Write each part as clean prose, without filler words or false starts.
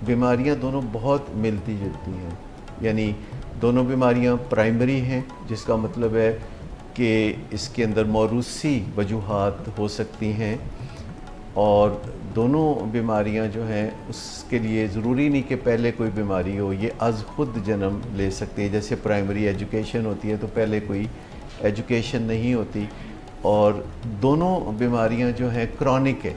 بیماریاں دونوں بہت ملتی جلتی ہیں، یعنی دونوں بیماریاں پرائمری ہیں، جس کا مطلب ہے کہ اس کے اندر موروثی وجوہات ہو سکتی ہیں، اور دونوں بیماریاں جو ہیں اس کے لیے ضروری نہیں کہ پہلے کوئی بیماری ہو، یہ از خود جنم لے سکتی ہے. جیسے پرائمری ایجوکیشن ہوتی ہے تو پہلے کوئی ایجوکیشن نہیں ہوتی، اور دونوں بیماریاں جو ہیں کرونک ہے،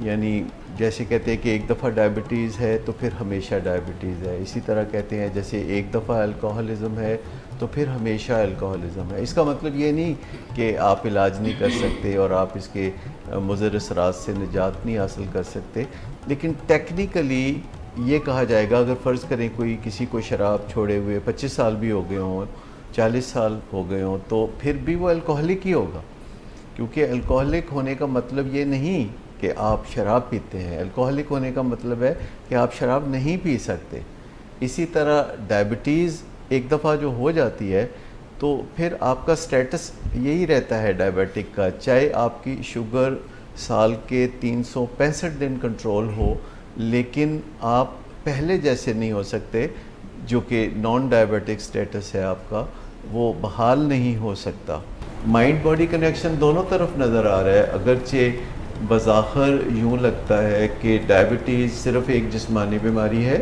یعنی جیسے کہتے ہیں کہ ایک دفعہ ڈائبٹیز ہے تو پھر ہمیشہ ڈائبٹیز ہے. اسی طرح کہتے ہیں جیسے ایک دفعہ الکوہلزم ہے تو پھر ہمیشہ الکوہلزم ہے. اس کا مطلب یہ نہیں کہ آپ علاج نہیں کر سکتے اور آپ اس کے مضر اثرات سے نجات نہیں حاصل کر سکتے، لیکن ٹیکنیکلی یہ کہا جائے گا اگر فرض کریں کوئی کسی کو شراب چھوڑے ہوئے 25 سال بھی ہو گئے ہوں، 40 سال ہو گئے ہوں، تو پھر بھی وہ الکوہلک ہی ہوگا، کیونکہ الکوہلک ہونے کا مطلب یہ نہیں کہ آپ شراب پیتے ہیں. الکوہلک ہونے کا مطلب ہے کہ آپ شراب نہیں پی سکتے. اسی طرح ڈائبٹیز ایک دفعہ جو ہو جاتی ہے تو پھر آپ کا سٹیٹس یہی رہتا ہے ڈائبیٹک کا، چاہے آپ کی شوگر سال کے 365 دن کنٹرول ہو، لیکن آپ پہلے جیسے نہیں ہو سکتے. جو کہ نان ڈائبیٹک سٹیٹس ہے آپ کا، وہ بحال نہیں ہو سکتا. مائنڈ باڈی کنیکشن دونوں طرف نظر آ رہا ہے، اگرچہ بظاہر یوں لگتا ہے کہ ڈائبٹیز صرف ایک جسمانی بیماری ہے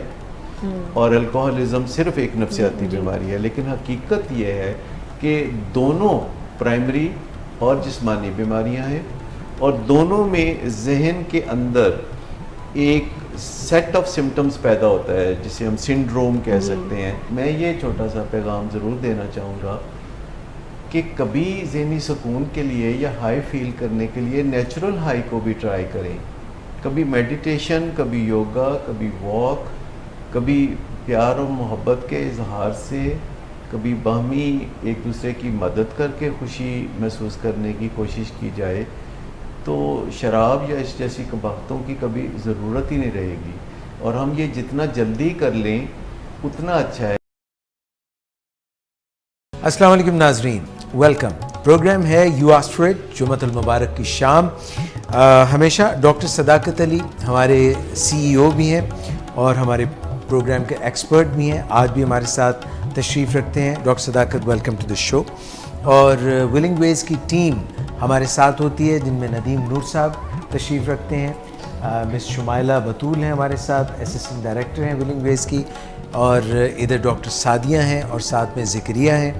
اور الکوہلزم صرف ایک نفسیاتی بیماری ہے، لیکن حقیقت یہ ہے کہ دونوں پرائمری اور جسمانی بیماریاں ہیں، اور دونوں میں ذہن کے اندر ایک سیٹ آف سمٹمز پیدا ہوتا ہے جسے ہم سنڈروم کہہ سکتے ہیں. میں یہ چھوٹا سا پیغام ضرور دینا چاہوں گا کہ کبھی ذہنی سکون کے لیے یا ہائی فیل کرنے کے لیے نیچرل ہائی کو بھی ٹرائی کریں. کبھی میڈیٹیشن، کبھی یوگا، کبھی واک، کبھی پیار و محبت کے اظہار سے، کبھی باہمی ایک دوسرے کی مدد کر کے خوشی محسوس کرنے کی کوشش کی جائے تو شراب یا اس جیسی قباحتوں کی کبھی ضرورت ہی نہیں رہے گی. اور ہم یہ جتنا جلدی کر لیں اتنا اچھا ہے. السلام علیکم ناظرین، ویلکم. پروگرام ہے یو آسکڈ فار اٹ، جمعۃ المبارک کی شام. ہمیشہ ڈاکٹر صداقت علی ہمارے CEO بھی ہیں اور ہمارے پروگرام کے ایکسپرٹ بھی ہیں. آج بھی ہمارے ساتھ تشریف رکھتے ہیں. ڈاکٹر صداقت، ویلکم ٹو دا شو. اور ولنگ ویز کی ٹیم ہمارے ساتھ ہوتی ہے، جن میں ندیم نور صاحب تشریف رکھتے ہیں، مس شمائلہ بطول ہیں ہمارے ساتھ، اسسٹنٹ ڈائریکٹر ہیں ولنگ ویز کی، اور ادھر ڈاکٹر سعدیہ ہیں اور ساتھ میں ذکریہ ہیں،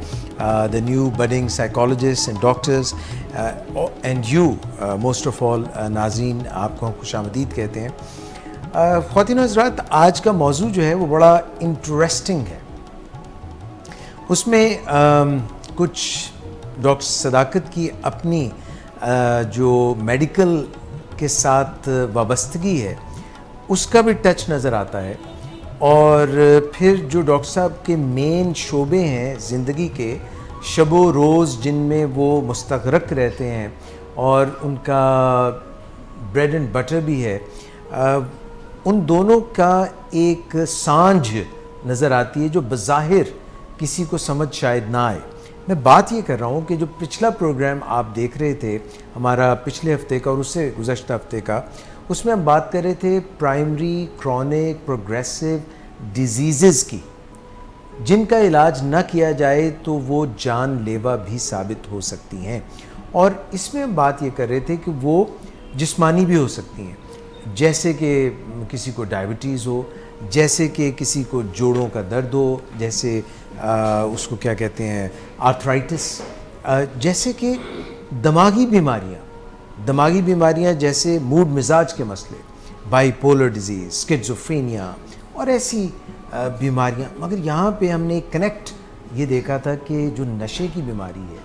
the new budding psychologist and doctors, and you most of all ناظرین، آپ کو ہم خوش آمدید کہتے ہیں. خواتین و حضرات، آج کا موضوع جو ہے وہ بڑا انٹرسٹنگ ہے. اس میں کچھ ڈاکٹر صداقت کی اپنی جو میڈیکل کے ساتھ وابستگی ہے اس کا بھی ٹچ نظر آتا ہے، اور پھر جو ڈاکٹر صاحب کے مین شعبے ہیں زندگی کے، شب و روز جن میں وہ مستغرق رہتے ہیں اور ان کا بریڈ اینڈ بٹر بھی ہے، ان دونوں کا ایک سانجھ نظر آتی ہے جو بظاہر کسی کو سمجھ شاید نہ آئے. میں بات یہ کر رہا ہوں کہ جو پچھلا پروگرام آپ دیکھ رہے تھے ہمارا پچھلے ہفتے کا اور اس سے گزشتہ ہفتے کا، اس میں ہم بات کر رہے تھے پرائمری کرونک پروگریسو ڈیزیزز کی، جن کا علاج نہ کیا جائے تو وہ جان لیوا بھی ثابت ہو سکتی ہیں. اور اس میں ہم بات یہ کر رہے تھے کہ وہ جسمانی بھی ہو سکتی ہیں، جیسے کہ کسی کو ڈائبٹیز ہو، جیسے کہ کسی کو جوڑوں کا درد ہو، جیسے اس کو کیا کہتے ہیں آرتھرائٹس، جیسے کہ دماغی بیماریاں جیسے موڈ مزاج کے مسئلے، بائی پولر ڈیزیز، سکیزوفرینیا اور ایسی بیماریاں. مگر یہاں پہ ہم نے کنیکٹ یہ دیکھا تھا کہ جو نشے کی بیماری ہے،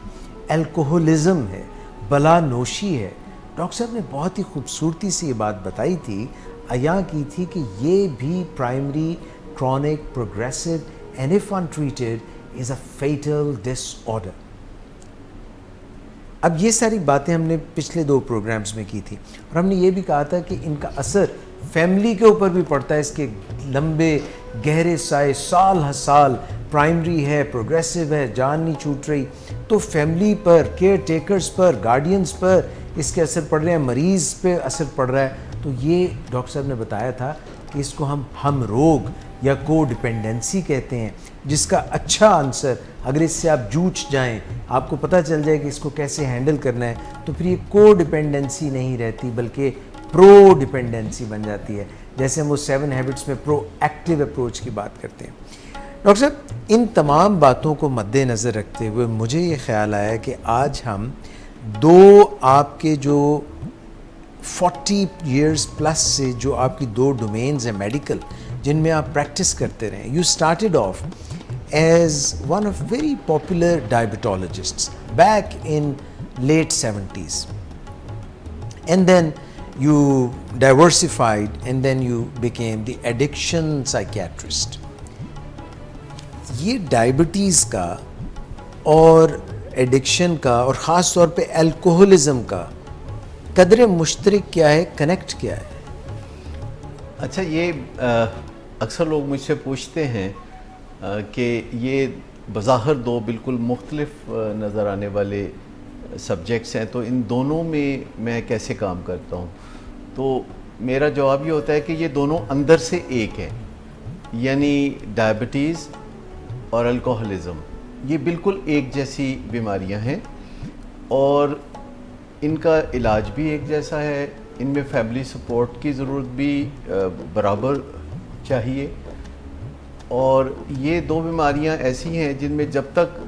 الکوہلزم ہے، بلا نوشی ہے، ڈاکٹر صاحب نے بہت ہی خوبصورتی سے یہ بات بتائی تھی، عیاں کی تھی کہ یہ بھی primary chronic progressive and if untreated is a fatal disorder. اب یہ ساری باتیں ہم نے پچھلے 2 پروگرامز میں کی تھی، اور ہم نے یہ بھی کہا تھا کہ ان کا اثر فیملی کے اوپر بھی پڑتا ہے. اس کے لمبے گہرے سائے سال ہر سال، پرائمری ہے، پروگریسو ہے، جان نہیں چھوٹ رہی، تو فیملی پر، کیئر ٹیکرز پر، گارڈینز پر اس کے اثر پڑ رہے ہیں، مریض پہ اثر پڑ رہا ہے. تو یہ ڈاکٹر صاحب نے بتایا تھا کہ اس کو ہم روگ یا کو ڈپینڈنسی کہتے ہیں، جس کا اچھا آنسر اگر اس سے آپ جوجھ جائیں، آپ کو پتہ چل جائے کہ اس کو کیسے ہینڈل کرنا ہے، تو پھر یہ کو ڈپینڈنسی نہیں رہتی بلکہ پرو ڈپینڈنسی بن جاتی ہے، جیسے ہم وہ 7 ہیبٹس میں پرو ایکٹیو اپروچ کی بات کرتے ہیں۔ ڈاکٹر صاحب، ان تمام باتوں کو مد نظر رکھتے ہوئے مجھے یہ خیال آیا کہ آج ہم دو آپ کے جو 40 ایئرز پلس سے جو آپ کی دو ڈومینز ہیں میڈیکل، جن میں آپ پریکٹس کرتے رہے، you started off as one of very popular diabetologists back in late 70s، and then you diversified and then you became the addiction psychiatrist. یہ ڈائبٹیز کا اور ایڈکشن کا اور خاص طور پہ الکوہلزم کا قدر مشترک کیا ہے، کنیکٹ کیا ہے؟ اچھا، یہ اکثر لوگ مجھ سے پوچھتے ہیں کہ یہ بظاہر دو بالکل مختلف نظر آنے والے سبجیکٹس ہیں، تو ان دونوں میں کیسے کام کرتا ہوں؟ تو میرا جواب یہ ہوتا ہے کہ یہ دونوں اندر سے ایک ہیں، یعنی ڈائبٹیز اور الکوہلزم یہ بالکل ایک جیسی بیماریاں ہیں، اور ان کا علاج بھی ایک جیسا ہے، ان میں فیملی سپورٹ کی ضرورت بھی برابر چاہیے، اور یہ دو بیماریاں ایسی ہیں جن میں جب تک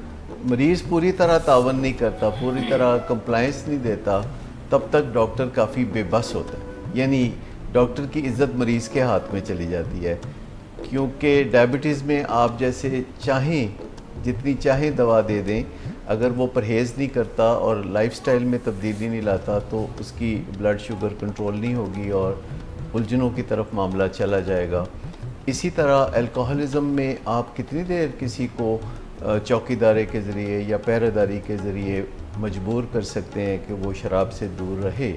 مریض پوری طرح تعاون نہیں کرتا، پوری طرح کمپلائنس نہیں دیتا، تب تک ڈاکٹر کافی بے بس ہوتا ہے، یعنی ڈاکٹر کی عزت مریض کے ہاتھ میں چلی جاتی ہے، کیونکہ ڈائبٹیز میں آپ جیسے چاہیں جتنی چاہیں دوا دے دیں، اگر وہ پرہیز نہیں کرتا اور لائف سٹائل میں تبدیلی نہیں لاتا تو اس کی بلڈ شوگر کنٹرول نہیں ہوگی اور الجھنوں کی طرف معاملہ چلا جائے گا۔ اسی طرح الکوہلزم میں آپ کتنی دیر کسی کو چوکی دارے کے ذریعے یا پہرے داری کے ذریعے مجبور کر سکتے ہیں کہ وہ شراب سے دور رہے،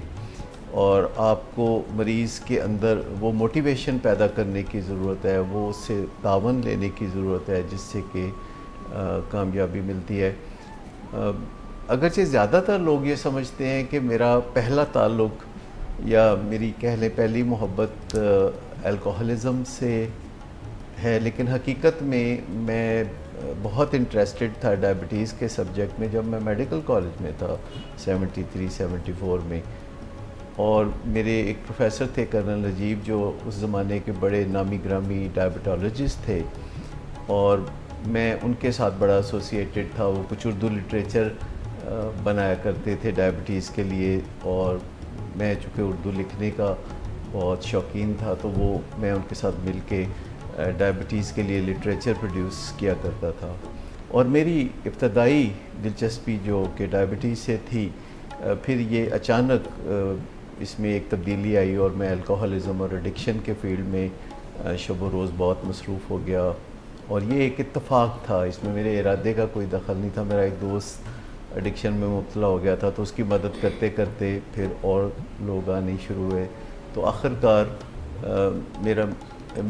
اور آپ کو مریض کے اندر وہ موٹیویشن پیدا کرنے کی ضرورت ہے، وہ اس سے تعاون لینے کی ضرورت ہے جس سے کہ کامیابی ملتی ہے۔ اگرچہ زیادہ تر لوگ یہ سمجھتے ہیں کہ میرا پہلا تعلق یا میری کہہ لیں پہلی محبت الکوہلزم سے ہے، لیکن حقیقت میں بہت انٹرسٹڈ تھا ڈائبٹیز کے سبجیکٹ میں جب میں میڈیکل کالج میں تھا 73-74 میں، اور میرے ایک پروفیسر تھے کرنل نجیب جو اس زمانے کے بڑے نامی گرامی ڈائبٹالوجسٹ تھے، اور میں ان کے ساتھ بڑا ایسوسیٹڈ تھا۔ وہ کچھ اردو لٹریچر بنایا کرتے تھے ڈائبٹیز کے لیے، اور میں چونکہ اردو لکھنے کا بہت شوقین تھا تو میں ان کے ساتھ مل کے ڈائبٹیز کے لیے لٹریچر پروڈیوس کیا کرتا تھا، اور میری ابتدائی دلچسپی جو کہ ڈائبٹیز سے تھی، پھر یہ اچانک اس میں ایک تبدیلی آئی اور میں الکوہلزم اور ایڈکشن کے فیلڈ میں شب و روز بہت مصروف ہو گیا، اور یہ ایک اتفاق تھا، اس میں میرے ارادے کا کوئی دخل نہیں تھا۔ میرا ایک دوست ایڈکشن میں مبتلا ہو گیا تھا تو اس کی مدد کرتے کرتے پھر اور لوگ آنے شروع ہوئے، تو آخرکار میرا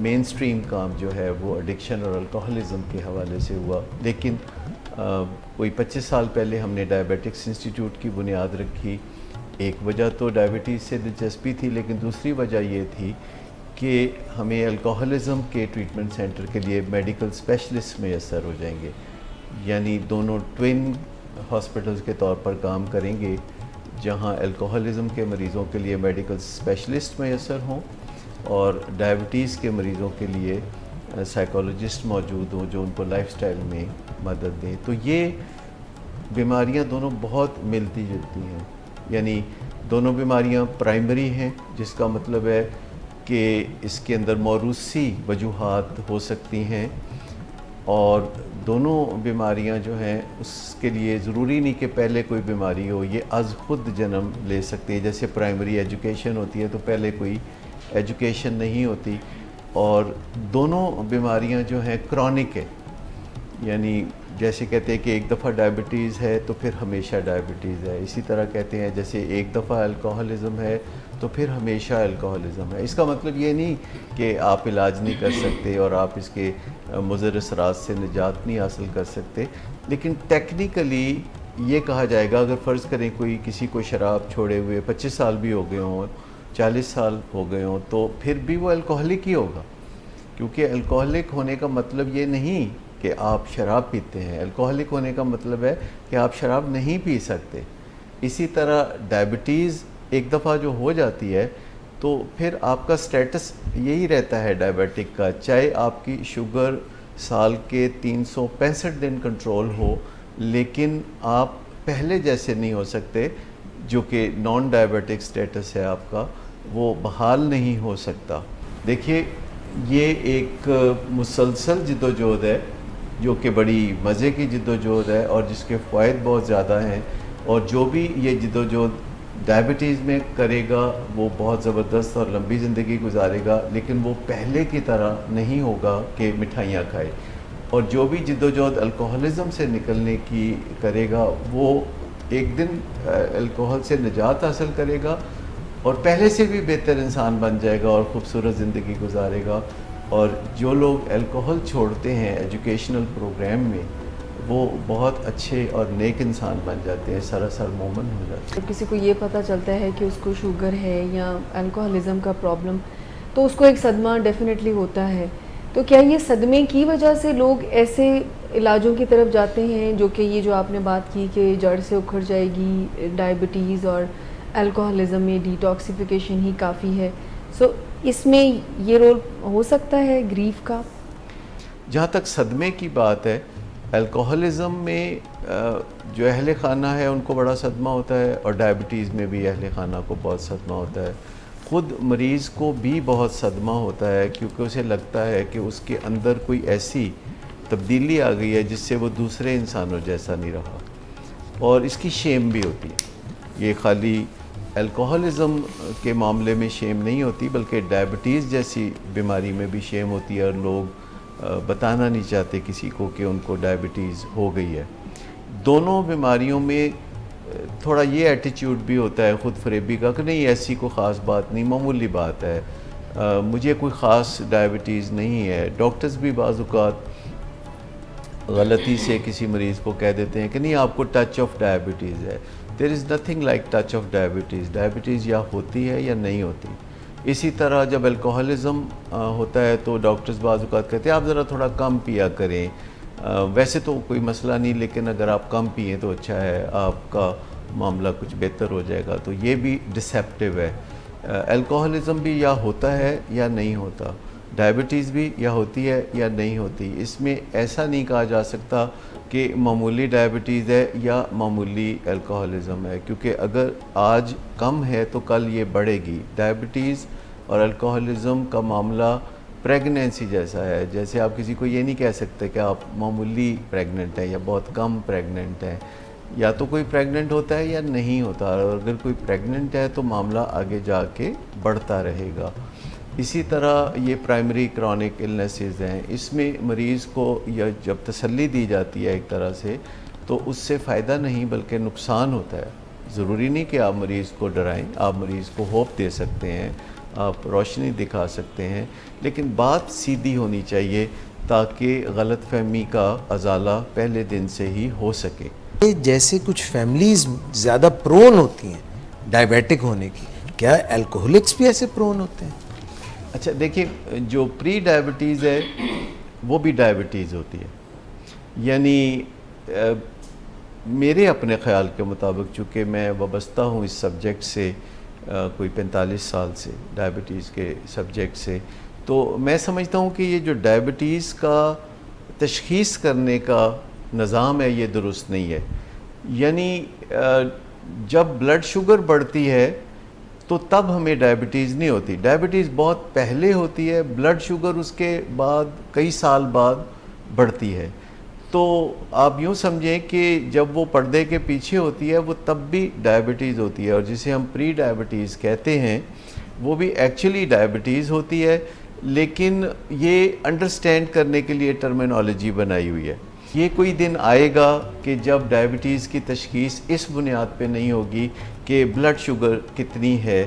مین سٹریم کام جو ہے وہ ایڈکشن اور الکوہلزم کے حوالے سے ہوا۔ لیکن کوئی 25 سال پہلے ہم نے ڈائبیٹکس انسٹیٹیوٹ کی بنیاد رکھی۔ ایک وجہ تو ڈائبٹیز سے دلچسپی تھی، لیکن دوسری وجہ یہ تھی کہ ہمیں الکوہلزم کے ٹریٹمنٹ سینٹر کے لیے میڈیکل اسپیشلسٹ میسر ہو جائیں گے، یعنی دونوں ٹوین ہاسپٹلز کے طور پر کام کریں گے، جہاں الکوہلزم کے مریضوں کے لیے میڈیکل اسپیشلسٹ میسر ہوں اور ڈائبٹیز کے مریضوں کے لیے سائیکالوجسٹ موجود ہوں جو ان کو لائف سٹائل میں مدد دیں۔ تو یہ بیماریاں دونوں بہت ملتی جلتی ہیں، یعنی دونوں بیماریاں پرائمری ہیں، جس کا مطلب ہے کہ اس کے اندر موروثی وجوہات ہو سکتی ہیں، اور دونوں بیماریاں جو ہیں اس کے لیے ضروری نہیں کہ پہلے کوئی بیماری ہو، یہ از خود جنم لے سکتی ہے۔ جیسے پرائمری ایجوکیشن ہوتی ہے تو پہلے کوئی ایجوکیشن نہیں ہوتی، اور دونوں بیماریاں جو ہیں کرونک ہے، یعنی جیسے کہتے ہیں کہ ایک دفعہ ڈائبٹیز ہے تو پھر ہمیشہ ڈائبٹیز ہے، اسی طرح کہتے ہیں جیسے ایک دفعہ الکوہلزم ہے تو پھر ہمیشہ الکوہلزم ہے۔ اس کا مطلب یہ نہیں کہ آپ علاج نہیں کر سکتے اور آپ اس کے مضر اثرات سے نجات نہیں حاصل کر سکتے، لیکن ٹیکنیکلی یہ کہا جائے گا، اگر فرض کریں کوئی کسی کو شراب چھوڑے ہوئے 25 سال بھی ہو گئے ہوں 40 سال ہو گئے ہوں تو پھر بھی وہ الکوہلک ہی ہوگا، کیونکہ الکوہلک ہونے کا مطلب یہ نہیں کہ آپ شراب پیتے ہیں، الکوہلک ہونے کا مطلب ہے کہ آپ شراب نہیں پی سکتے۔ اسی طرح ڈائبٹیز ایک دفعہ جو ہو جاتی ہے تو پھر آپ کا سٹیٹس یہی رہتا ہے ڈائبیٹک کا، چاہے آپ کی شوگر سال کے 365 دن کنٹرول ہو، لیکن آپ پہلے جیسے نہیں ہو سکتے، جو کہ نان ڈائبیٹک سٹیٹس ہے آپ کا، وہ بحال نہیں ہو سکتا۔ دیکھیے یہ ایک مسلسل جدوجہد ہے جو کہ بڑی مزے کی جدوجہد ہے اور جس کے فوائد بہت زیادہ ہیں، اور جو بھی یہ جدوجہد ڈائبٹیز میں کرے گا وہ بہت زبردست اور لمبی زندگی گزارے گا، لیکن وہ پہلے کی طرح نہیں ہوگا کہ مٹھائیاں کھائے۔ اور جو بھی جدوجہد الکوہلزم سے نکلنے کی کرے گا وہ ایک دن الکوہل سے نجات حاصل کرے گا اور پہلے سے بھی بہتر انسان بن جائے گا اور خوبصورت زندگی گزارے گا۔ اور جو لوگ الکوہل چھوڑتے ہیں ایجوکیشنل پروگرام میں، وہ بہت اچھے اور نیک انسان بن جاتے ہیں، سراسر مومن ہو جاتے ہیں۔ جب کسی کو یہ پتہ چلتا ہے کہ اس کو شوگر ہے یا الکوہلزم کا پرابلم، تو اس کو ایک صدمہ ڈیفینیٹلی ہوتا ہے۔ تو کیا یہ صدمے کی وجہ سے لوگ ایسے علاجوں کی طرف جاتے ہیں جو کہ یہ جو آپ نے بات کی کہ جڑ سے اکھڑ جائے گی ڈائبٹیز اور الکوہلزم میں ڈیٹاکسیفیکیشن ہی کافی ہے؟ سو اس میں یہ رول ہو سکتا ہے گریف کا؟ جہاں تک صدمے کی بات ہے، الکوہلزم میں جو اہل خانہ ہے ان کو بڑا صدمہ ہوتا ہے، اور ڈائبٹیز میں بھی اہل خانہ کو بہت صدمہ ہوتا ہے۔ خود مریض کو بھی بہت صدمہ ہوتا ہے، کیونکہ اسے لگتا ہے کہ اس کے اندر کوئی ایسی تبدیلی آ گئی ہے جس سے وہ دوسرے انسانوں جیسا نہیں رہا، اور اس کی شیم بھی ہوتی ہے۔ یہ خالی الکوہلزم کے معاملے میں شیم نہیں ہوتی، بلکہ ڈائبٹیز جیسی بیماری میں بھی شیم ہوتی ہے، اور لوگ بتانا نہیں چاہتے کسی کو کہ ان کو ڈائبٹیز ہو گئی ہے۔ دونوں بیماریوں میں تھوڑا یہ ایٹیچیوڈ بھی ہوتا ہے خود فریبی کا کہ نہیں ایسی کوئی خاص بات نہیں، معمولی بات ہے، مجھے کوئی خاص ڈائبٹیز نہیں ہے۔ ڈاکٹرز بھی بعض اوقات غلطی سے کسی مریض کو کہہ دیتے ہیں کہ نہیں آپ کو ٹچ آف ڈائبٹیز ہے۔ There is nothing like touch of diabetes, diabetes یا ہوتی ہے یا نہیں ہوتی۔ اسی طرح جب الکوہلزم ہوتا ہے تو ڈاکٹرز بعض اوقات کہتے ہیں آپ ذرا تھوڑا کم پیا کریں، ویسے تو کوئی مسئلہ نہیں، لیکن اگر آپ کم پئیں تو اچھا ہے، آپ کا معاملہ کچھ بہتر ہو جائے گا۔ تو یہ بھی ڈسیپٹیو ہے۔ الکوہلزم بھی یا ہوتا ہے یا نہیں ہوتا، ڈائبٹیز بھی یا ہوتی ہے یا نہیں ہوتی۔ اس میں ایسا نہیں کہا جا سکتا کہ معمولی ڈائبٹیز ہے یا معمولی الکوہلزم ہے، کیونکہ اگر آج کم ہے تو کل یہ بڑھے گی۔ ڈائبٹیز اور الکوہلزم کا معاملہ پریگنینسی جیسا ہے، جیسے آپ کسی کو یہ نہیں کہہ سکتے کہ آپ معمولی پریگننٹ ہیں یا بہت کم پریگننٹ ہیں، یا تو کوئی پریگننٹ ہوتا ہے یا نہیں ہوتا، اور اگر کوئی پریگننٹ ہے تو معاملہ آگے جا کے بڑھتا رہے گا۔ اسی طرح یہ پرائمری کرونک النیسز ہیں، اس میں مریض کو یا جب تسلی دی جاتی ہے ایک طرح سے تو اس سے فائدہ نہیں بلکہ نقصان ہوتا ہے۔ ضروری نہیں کہ آپ مریض کو ڈرائیں، آپ مریض کو ہوپ دے سکتے ہیں، آپ روشنی دکھا سکتے ہیں، لیکن بات سیدھی ہونی چاہیے تاکہ غلط فہمی کا ازالہ پہلے دن سے ہی ہو سکے۔ جیسے کچھ فیملیز زیادہ پرون ہوتی ہیں ڈائبیٹک ہونے کی، کیا الکوہولکس بھی ایسے پرون ہوتے ہیں؟ اچھا دیکھیں، جو پری ڈائبٹیز ہے وہ بھی ڈائبٹیز ہوتی ہے، یعنی میرے اپنے خیال کے مطابق، چونکہ میں وابستہ ہوں اس سبجیکٹ سے کوئی 45 سال سے، ڈائبٹیز کے سبجیکٹ سے، تو میں سمجھتا ہوں کہ یہ جو ڈائبٹیز کا تشخیص کرنے کا نظام ہے یہ درست نہیں ہے۔ یعنی جب بلڈ شوگر بڑھتی ہے تو تب ہمیں ڈائبٹیز نہیں ہوتی، ڈائبٹیز بہت پہلے ہوتی ہے، بلڈ شوگر اس کے بعد کئی سال بعد بڑھتی ہے۔ تو آپ یوں سمجھیں کہ جب وہ پردے کے پیچھے ہوتی ہے وہ تب بھی ڈائبٹیز ہوتی ہے، اور جسے ہم پری ڈائبٹیز کہتے ہیں وہ بھی ایکچولی ڈائبٹیز ہوتی ہے، لیکن یہ انڈرسٹینڈ کرنے کے لیے ٹرمینالوجی بنائی ہوئی ہے۔ یہ کوئی دن آئے گا کہ جب ڈائبٹیز کی تشخیص اس بنیاد پہ نہیں ہوگی کہ بلڈ شوگر کتنی ہے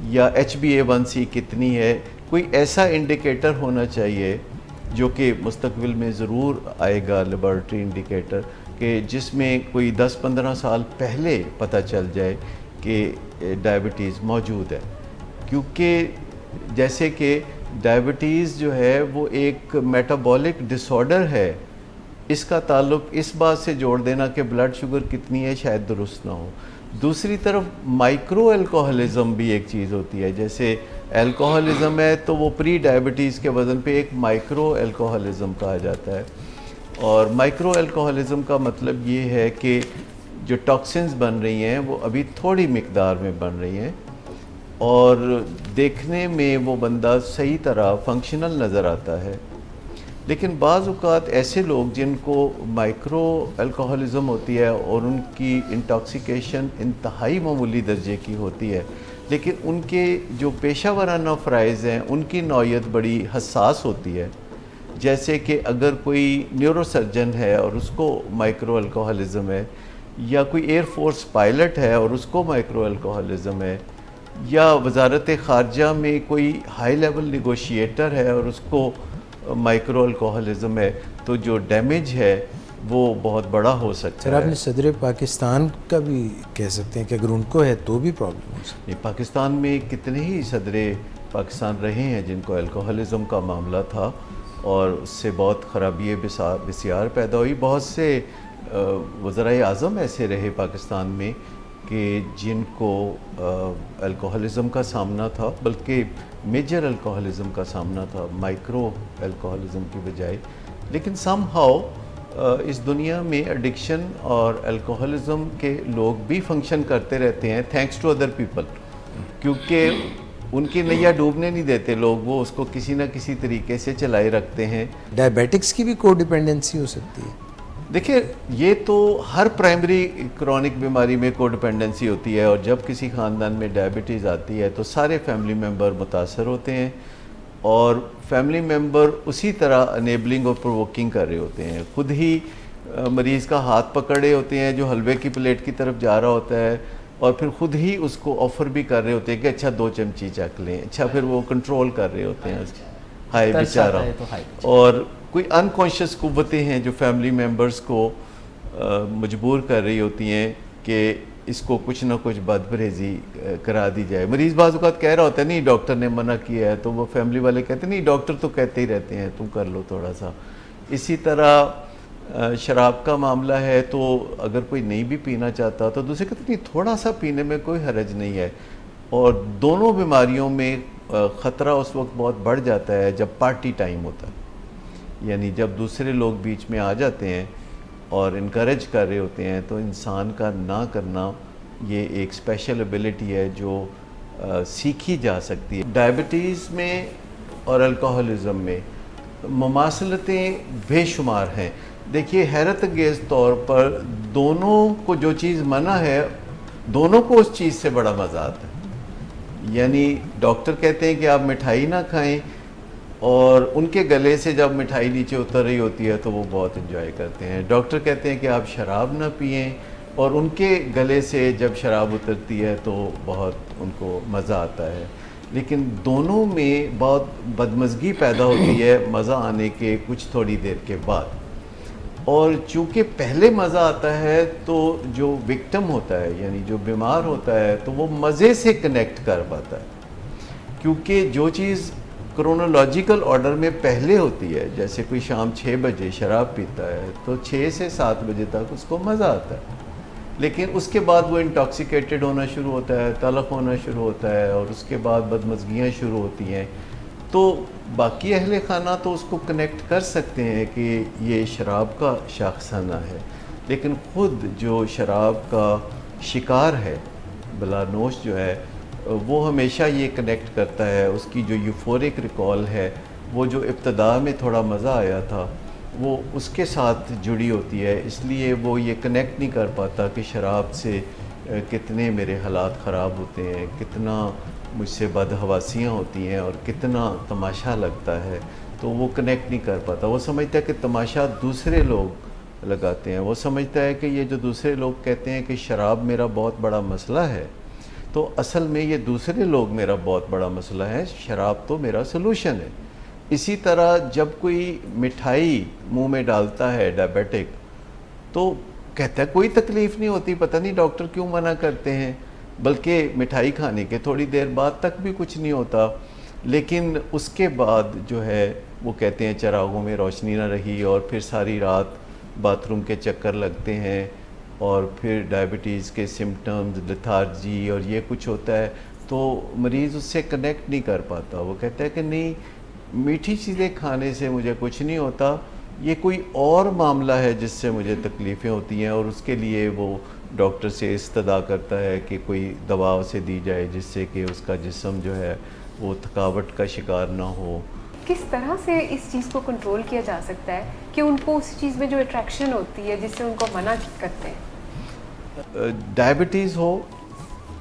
یا HbA1c کتنی ہے، کوئی ایسا انڈیکیٹر ہونا چاہیے جو کہ مستقبل میں ضرور آئے گا، لیبارٹری انڈیکیٹر، کہ جس میں کوئی 10-15 سال پہلے پتہ چل جائے کہ ڈائبٹیز موجود ہے۔ کیونکہ جیسے کہ ڈائبٹیز جو ہے وہ ایک میٹابولک ڈس آرڈر ہے، اس کا تعلق اس بات سے جوڑ دینا کہ بلڈ شوگر کتنی ہے شاید درست نہ ہو۔ دوسری طرف مائکرو الکوہلزم بھی ایک چیز ہوتی ہے، جیسے الکوہلزم ہے تو وہ پری ڈائبٹیز کے وزن پہ ایک مائکرو الکوہلزم کہا جاتا ہے، اور مائکرو الکوہلزم کا مطلب یہ ہے کہ جو ٹاکسنز بن رہی ہیں وہ ابھی تھوڑی مقدار میں بن رہی ہیں اور دیکھنے میں وہ بندہ صحیح طرح فنکشنل نظر آتا ہے، لیکن بعض اوقات ایسے لوگ جن کو مائکرو الکوہلزم ہوتی ہے اور ان کی انٹاکسیکیشن انتہائی معمولی درجے کی ہوتی ہے، لیکن ان کے جو پیشہ ورانہ فرائض ہیں ان کی نوعیت بڑی حساس ہوتی ہے، جیسے کہ اگر کوئی نیورو سرجن ہے اور اس کو مائکرو الکوہلزم ہے، یا کوئی ایئر فورس پائلٹ ہے اور اس کو مائکرو الکوہلزم ہے، یا وزارت خارجہ میں کوئی ہائی لیول نیگوشیٹر ہے اور اس کو مائکرو الکوہلزم ہے، تو جو ڈیمیج ہے وہ بہت بڑا ہو سکتا سر ہے۔ آپ نے صدر پاکستان کا بھی کہہ سکتے ہیں کہ اگر ان کو ہے تو بھی پرابلم ہو سکتی نہیں، پاکستان میں کتنے ہی صدر پاکستان رہے ہیں جن کو الکوہلزم کا معاملہ تھا اور اس سے بہت خرابی بسیار پیدا ہوئی۔ بہت سے وزرائے اعظم ایسے رہے پاکستان میں کہ جن کو الکوہلزم کا سامنا تھا، بلکہ میجر الکوہلزم کا سامنا تھا مائکرو الکوہلزم کی بجائے، لیکن سم ہاؤ اس دنیا میں ایڈکشن اور الکوہلزم کے لوگ بھی فنکشن کرتے رہتے ہیں تھینکس ٹو ادر پیپل، کیونکہ ان کی نیا ڈوبنے نہیں دیتے لوگ، وہ اس کو کسی نہ کسی طریقے سے چلائے رکھتے ہیں۔ ڈائبیٹکس کی بھی کو ڈیپینڈنسی ہو سکتی ہے؟ دیکھیں، یہ تو ہر پرائمری کرونک بیماری میں کو ڈیپینڈنسی ہوتی ہے، اور جب کسی خاندان میں ڈائبٹیز آتی ہے تو سارے فیملی ممبر متاثر ہوتے ہیں، اور فیملی ممبر اسی طرح انیبلنگ اور پرووکنگ کر رہے ہوتے ہیں، خود ہی مریض کا ہاتھ پکڑے ہوتے ہیں جو حلوے کی پلیٹ کی طرف جا رہا ہوتا ہے، اور پھر خود ہی اس کو آفر بھی کر رہے ہوتے ہیں کہ اچھا 2 چمچی چکھ لیں، اچھا پھر وہ کنٹرول کر رہے ہوتے ہیں، ہائے بیچارہ۔ اور کوئی انکانشیس قوتیں ہیں جو فیملی ممبرز کو مجبور کر رہی ہوتی ہیں کہ اس کو کچھ نہ کچھ بد پرہیزی کرا دی جائے۔ مریض بعض اوقات کہہ رہا ہوتا ہے نہیں ڈاکٹر نے منع کیا ہے، تو وہ فیملی والے کہتے ہیں نہیں ڈاکٹر تو کہتے ہی رہتے ہیں، تم کر لو تھوڑا سا۔ اسی طرح شراب کا معاملہ ہے، تو اگر کوئی نہیں بھی پینا چاہتا تو دوسرے کہتے ہیں نہیں تھوڑا سا پینے میں کوئی حرج نہیں ہے، اور دونوں بیماریوں میں خطرہ اس وقت بہت بڑھ جاتا ہے جب پارٹی ٹائم ہوتا ہے، یعنی جب دوسرے لوگ بیچ میں آ جاتے ہیں اور انکریج کر رہے ہوتے ہیں، تو انسان کا نہ کرنا یہ ایک اسپیشل ایبلٹی ہے جو سیکھی جا سکتی ہے۔ ڈائبٹیز میں اور الکوہلزم میں مماثلتیں بے شمار ہیں۔ دیکھیے، حیرت انگیز طور پر دونوں کو جو چیز منع ہے دونوں کو اس چیز سے بڑا مزہ آتا ہے، یعنی ڈاکٹر کہتے ہیں کہ آپ مٹھائی نہ کھائیں، اور ان کے گلے سے جب مٹھائی نیچے اتر رہی ہوتی ہے تو وہ بہت انجوائے کرتے ہیں۔ ڈاکٹر کہتے ہیں کہ آپ شراب نہ پئیں، اور ان کے گلے سے جب شراب اترتی ہے تو بہت ان کو مزہ آتا ہے، لیکن دونوں میں بہت بدمزگی پیدا ہوتی ہے مزہ آنے کے کچھ تھوڑی دیر کے بعد، اور چونکہ پہلے مزہ آتا ہے تو جو وکٹم ہوتا ہے یعنی جو بیمار ہوتا ہے تو وہ مزے سے کنیکٹ کر پاتا ہے، کیونکہ جو چیز کرونولوجیکل آرڈر میں پہلے ہوتی ہے، جیسے کوئی شام 6 بجے شراب پیتا ہے تو 6 سے 7 بجے تک اس کو مزہ آتا ہے، لیکن اس کے بعد وہ انٹاکسیکیٹڈ ہونا شروع ہوتا ہے، تلخ ہونا شروع ہوتا ہے، اور اس کے بعد بدمزگیاں شروع ہوتی ہیں۔ تو باقی اہل خانہ تو اس کو کنیکٹ کر سکتے ہیں کہ یہ شراب کا شاخسانہ ہے، لیکن خود جو شراب کا شکار ہے بلا نوش جو ہے، وہ ہمیشہ یہ کنیکٹ کرتا ہے، اس کی جو یوفورک ریکال ہے، وہ جو ابتدا میں تھوڑا مزہ آیا تھا وہ اس کے ساتھ جڑی ہوتی ہے، اس لیے وہ یہ کنیکٹ نہیں کر پاتا کہ شراب سے کتنے میرے حالات خراب ہوتے ہیں، کتنا مجھ سے بدحواسیاں ہوتی ہیں، اور کتنا تماشا لگتا ہے، تو وہ کنیکٹ نہیں کر پاتا۔ وہ سمجھتا ہے کہ تماشا دوسرے لوگ لگاتے ہیں، وہ سمجھتا ہے کہ یہ جو دوسرے لوگ کہتے ہیں کہ شراب میرا بہت بڑا مسئلہ ہے، تو اصل میں یہ دوسرے لوگ میرا بہت بڑا مسئلہ ہے، شراب تو میرا سلوشن ہے۔ اسی طرح جب کوئی مٹھائی منہ میں ڈالتا ہے ڈائبیٹک، تو کہتا ہے کوئی تکلیف نہیں ہوتی، پتہ نہیں ڈاکٹر کیوں منع کرتے ہیں، بلکہ مٹھائی کھانے کے تھوڑی دیر بعد تک بھی کچھ نہیں ہوتا، لیکن اس کے بعد جو ہے وہ کہتے ہیں چراغوں میں روشنی نہ رہی اور پھر ساری رات باتھ روم کے چکر لگتے ہیں اور پھر ڈائبٹیز کے سمٹمز، لیتھارجی اور یہ کچھ ہوتا ہے، تو مریض اس سے کنیکٹ نہیں کر پاتا. وہ کہتا ہے کہ نہیں، میٹھی چیزیں کھانے سے مجھے کچھ نہیں ہوتا، یہ کوئی اور معاملہ ہے جس سے مجھے تکلیفیں ہوتی ہیں، اور اس کے لیے وہ ڈاکٹر سے استدعا کرتا ہے کہ کوئی دوا اسے دی جائے جس سے کہ اس کا جسم جو ہے وہ تھکاوٹ کا شکار نہ ہو. کس طرح سے اس چیز کو کنٹرول کیا جا سکتا ہے کہ ان کو اس چیز میں جو اٹریکشن ہوتی ہے جس سے ان کو منع کرتے ہیں؟ ڈائبٹیز ہو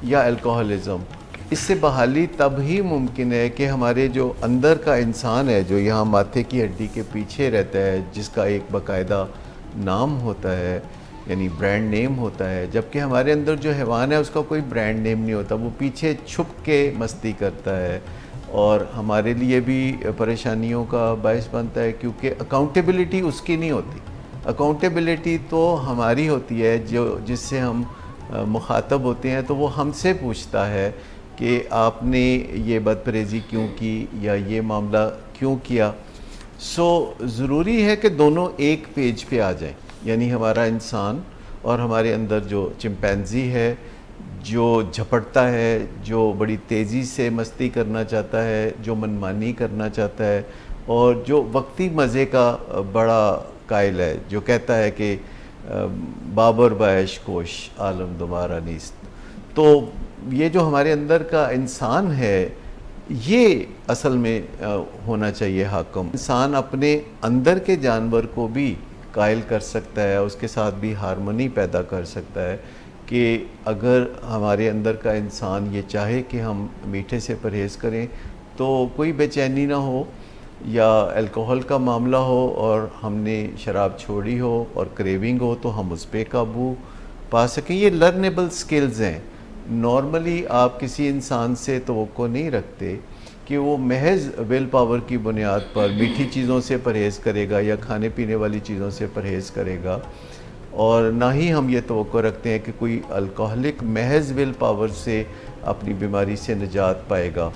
یا الکوہلزم، اس سے بحالی تب ہی ممکن ہے کہ ہمارے جو اندر کا انسان ہے، جو یہاں ماتھے کی ہڈی کے پیچھے رہتا ہے، جس کا ایک باقاعدہ نام ہوتا ہے، یعنی برانڈ نیم ہوتا ہے، جبکہ ہمارے اندر جو حیوان ہے اس کا کوئی برانڈ نیم نہیں ہوتا، وہ پیچھے چھپ کے مستی کرتا ہے اور ہمارے لیے بھی پریشانیوں کا باعث بنتا ہے، کیونکہ اکاؤنٹیبلٹی اس کی نہیں ہوتی. اکاؤنٹیبلٹی تو ہماری ہوتی ہے، جس سے ہم مخاطب ہوتے ہیں، تو وہ ہم سے پوچھتا ہے کہ آپ نے یہ بد پرہیزی کیوں کی یا یہ معاملہ کیوں کیا. ضروری ہے کہ دونوں ایک پیج پہ آ جائیں، یعنی ہمارا انسان اور ہمارے اندر جو چمپینزی ہے، جو جھپٹتا ہے، جو بڑی تیزی سے مستی کرنا چاہتا ہے، جو منمانی کرنا چاہتا ہے، اور جو وقتی مزے کا بڑا قائل ہے، جو کہتا ہے کہ بابر بعیش کوش عالم دوبارہ نیست. تو یہ جو ہمارے اندر کا انسان ہے، یہ اصل میں ہونا چاہیے حاکم. انسان اپنے اندر کے جانور کو بھی قائل کر سکتا ہے، اس کے ساتھ بھی ہارمونی پیدا کر سکتا ہے کہ اگر ہمارے اندر کا انسان یہ چاہے کہ ہم میٹھے سے پرہیز کریں تو کوئی بے چینی نہ ہو، یا الکوہل کا معاملہ ہو اور ہم نے شراب چھوڑی ہو اور کریونگ ہو تو ہم اس پہ قابو پا سکیں. یہ لرنیبل سکلز ہیں. نارملی آپ کسی انسان سے توقع نہیں رکھتے کہ وہ محض ویل پاور کی بنیاد پر میٹھی چیزوں سے پرہیز کرے گا یا کھانے پینے والی چیزوں سے پرہیز کرے گا، اور نہ ہی ہم یہ توقع رکھتے ہیں کہ کوئی الکوہلک محض ویل پاور سے اپنی بیماری سے نجات پائے گا.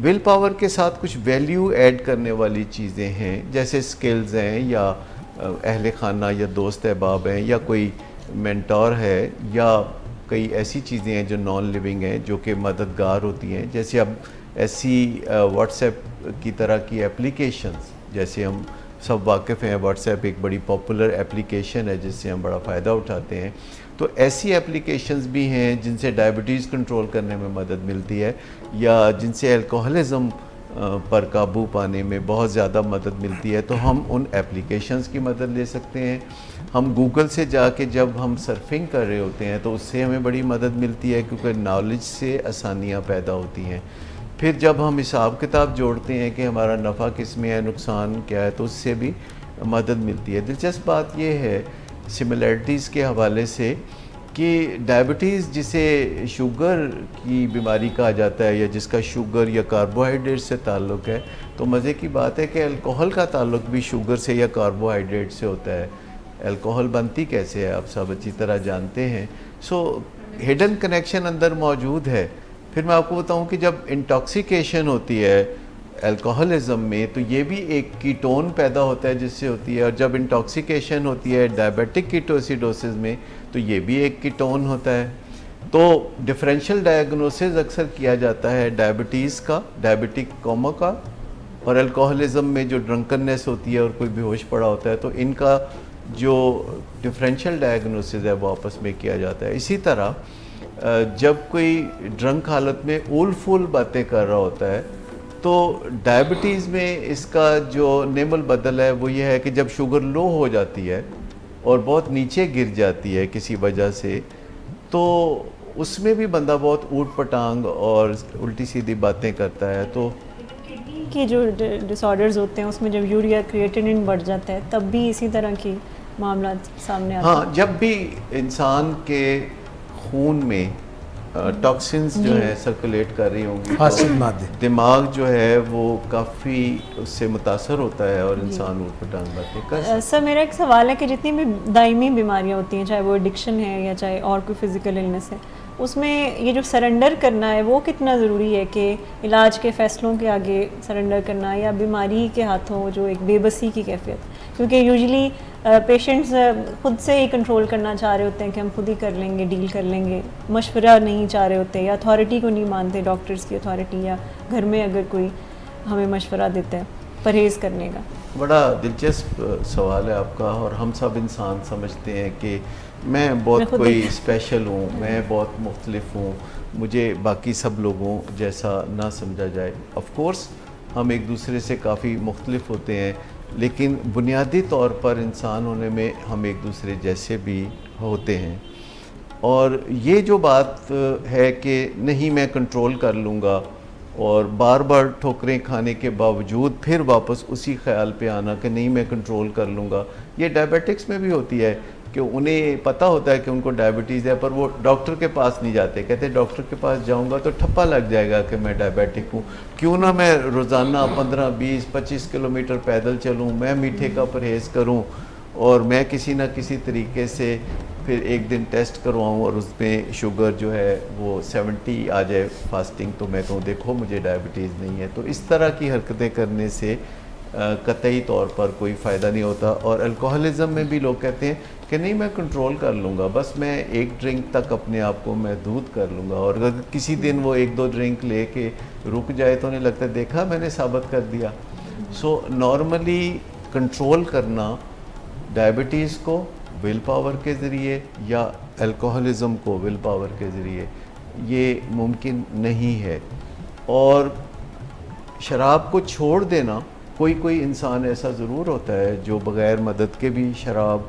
ویل پاور کے ساتھ کچھ ویلیو ایڈ کرنے والی چیزیں ہیں، جیسے سکلز ہیں، یا اہل خانہ یا دوست احباب ہیں، یا کوئی مینٹور ہے، یا کئی ایسی چیزیں ہیں جو نان لیونگ ہیں جو کہ مددگار ہوتی ہیں. جیسے اب ایسی واٹس ایپ کی طرح کی اپلیکیشنز، جیسے ہم سب واقف ہیں، واٹس ایپ ایک بڑی پاپولر اپلیکیشن ہے جس سے ہم بڑا فائدہ اٹھاتے ہیں. تو ایسی اپلیکیشنز بھی ہیں جن سے ڈائبٹیز کنٹرول کرنے میں مدد ملتی ہے، یا جن سے الکوہلزم پر قابو پانے میں بہت زیادہ مدد ملتی ہے. تو ہم ان اپلیکیشنز کی مدد لے سکتے ہیں. ہم گوگل سے جا کے جب ہم سرفنگ کر رہے ہوتے ہیں تو اس سے ہمیں بڑی مدد ملتی ہے، کیونکہ نالج سے آسانیاں پیدا ہوتی ہیں. پھر جب ہم حساب کتاب جوڑتے ہیں کہ ہمارا نفع کس میں ہے، نقصان کیا ہے، تو اس سے بھی مدد ملتی ہے. دلچسپ بات یہ ہے سملیرٹیز کے حوالے سے کہ ڈائبٹیز جسے شوگر کی بیماری کہا جاتا ہے، یا جس کا شوگر یا کاربوہائیڈریٹ سے تعلق ہے، تو مزے کی بات ہے کہ الکوہل کا تعلق بھی شوگر سے یا کاربوہائیڈریٹ سے ہوتا ہے. الکوہل بنتی کیسے ہے آپ سب اچھی طرح جانتے ہیں. ہڈن کنیکشن اندر موجود ہے. پھر میں آپ کو بتاؤں کہ جب انٹاکسیکیشن ہوتی ہے الکوہلزم میں، تو یہ بھی ایک کیٹون پیدا ہوتا ہے جس سے ہوتی ہے، اور جب انٹاکسیکیشن ہوتی ہے ڈائبیٹک کیٹوسیڈوسس میں تو یہ بھی ایک کیٹون ہوتا ہے. تو ڈفرینشیل ڈائگنوسس اکثر کیا جاتا ہے ڈائبٹیز کا، ڈائبٹک کوما کا، اور الکوہلزم میں جو ڈرنکننس ہوتی ہے اور کوئی بے ہوش پڑا ہوتا ہے، تو ان کا جو ڈفرینشیل ڈائگنوسس ہے وہ آپس میں کیا جاتا ہے. اسی طرح جب کوئی ڈرنک حالت میں اول فول باتیں کر رہا ہوتا ہے، تو ڈائبٹیز میں اس کا جو نعم البدل ہے وہ یہ ہے کہ جب شوگر لو ہو جاتی ہے اور بہت نیچے گر جاتی ہے کسی وجہ سے، تو اس میں بھی بندہ بہت اوٹ پٹانگ اور الٹی سیدھی باتیں کرتا ہے. تو کی جو ڈس آرڈرز ہوتے ہیں اس میں جب یوریا کریٹینن بڑھ جاتا ہے تب بھی اسی طرح کی معاملات سامنے آتے ہیں. ہاں، جب بھی انسان کے خون میں ٹاکسنز جو ہے سرکولیٹ کر رہی ہوں گی، فاسد مادے، دماغ جو ہے وہ کافی اس سے متاثر ہوتا ہے اور انسان اوٹ پٹانگ باتیں کر سکتا ہے. سر میرا ایک سوال ہے کہ جتنی بھی دائمی بیماریاں ہوتی ہیں، چاہے وہ ایڈکشن ہے یا چاہے اور کوئی فزیکل النس ہے، اس میں یہ جو سرنڈر کرنا ہے وہ کتنا ضروری ہے کہ علاج کے فیصلوں کے آگے سرنڈر کرنا یا بیماری کے ہاتھوں جو ایک بے بسی کی کیفیت، کیونکہ یوزلی پیشنٹس خود سے ہی کنٹرول کرنا چاہ رہے ہوتے ہیں کہ ہم خود ہی کر لیں گے، ڈیل کر لیں گے، مشورہ نہیں چاہ رہے ہوتے یا اتھارٹی کو نہیں مانتے، ڈاکٹرز کی اتھارٹی، یا گھر میں اگر کوئی ہمیں مشورہ دیتا ہے پرہیز کرنے کا. بڑا دلچسپ سوال ہے آپ کا، اور ہم سب انسان سمجھتے ہیں کہ میں بہت کوئی اسپیشل ہوں، میں بہت مختلف ہوں، مجھے باقی سب لوگوں جیسا نہ سمجھا جائے. آف کورس ہم ایک دوسرے سے کافی مختلف ہوتے ہیں، لیکن بنیادی طور پر انسان ہونے میں ہم ایک دوسرے جیسے بھی ہوتے ہیں. اور یہ جو بات ہے کہ نہیں میں کنٹرول کر لوں گا، اور بار بار ٹھوکریں کھانے کے باوجود پھر واپس اسی خیال پہ آنا کہ نہیں میں کنٹرول کر لوں گا، یہ ڈائبیٹکس میں بھی ہوتی ہے کہ انہیں پتہ ہوتا ہے کہ ان کو ڈائبٹیز ہے، پر وہ ڈاکٹر کے پاس نہیں جاتے، کہتے ڈاکٹر کے پاس جاؤں گا تو ٹھپا لگ جائے گا کہ میں ڈائبیٹک ہوں، کیوں نہ میں روزانہ 15 20 25 کلومیٹر پیدل چلوں، میں میٹھے کا پرہیز کروں، اور میں کسی نہ کسی طریقے سے پھر ایک دن ٹیسٹ کرواؤں اور اس میں شوگر جو ہے وہ 70 آ جائے فاسٹنگ، تو میں کہوں دیکھو مجھے ڈائبٹیز نہیں ہے. تو اس طرح کی حرکتیں کرنے سے قطعی طور پر کوئی فائدہ نہیں ہوتا. اور الکوہلزم میں بھی لوگ کہتے ہیں کہ نہیں میں کنٹرول کر لوں گا، بس میں ایک ڈرنک تک اپنے آپ کو محدود کر لوں گا، اور اگر کسی دن وہ 1-2 ڈرنک لے کے رک جائے تو انہیں لگتا ہے دیکھا میں نے ثابت کر دیا. سو نارملی کنٹرول کرنا ڈائبٹیز کو ول پاور کے ذریعے یا الکوہلزم کو ول پاور کے ذریعے یہ ممکن نہیں ہے. اور شراب کو چھوڑ دینا، کوئی انسان ایسا ضرور ہوتا ہے جو بغیر مدد کے بھی شراب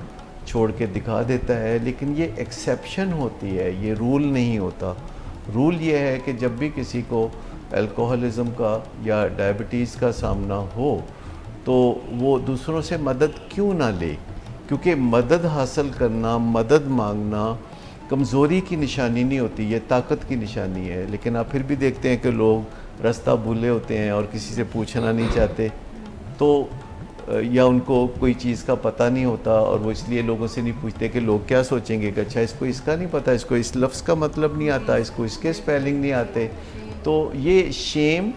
چھوڑ کے دکھا دیتا ہے، لیکن یہ ایکسیپشن ہوتی ہے، یہ رول نہیں ہوتا. رول یہ ہے کہ جب بھی کسی کو الکوہلزم کا یا ڈائبٹیز کا سامنا ہو تو وہ دوسروں سے مدد کیوں نہ لے، کیونکہ مدد حاصل کرنا، مدد مانگنا کمزوری کی نشانی نہیں ہوتی، یہ طاقت کی نشانی ہے. لیکن آپ پھر بھی دیکھتے ہیں کہ لوگ راستہ بھولے ہوتے ہیں اور کسی سے پوچھنا نہیں چاہتے، تو یا ان کو کوئی چیز کا پتہ نہیں ہوتا، اور وہ اس لیے لوگوں سے نہیں پوچھتے کہ لوگ کیا سوچیں گے کہ اچھا اس کو اس کا نہیں پتہ، اس کو اس لفظ کا مطلب نہیں آتا، اس کو اس کے اسپیلنگ نہیں آتے. تو یہ شیم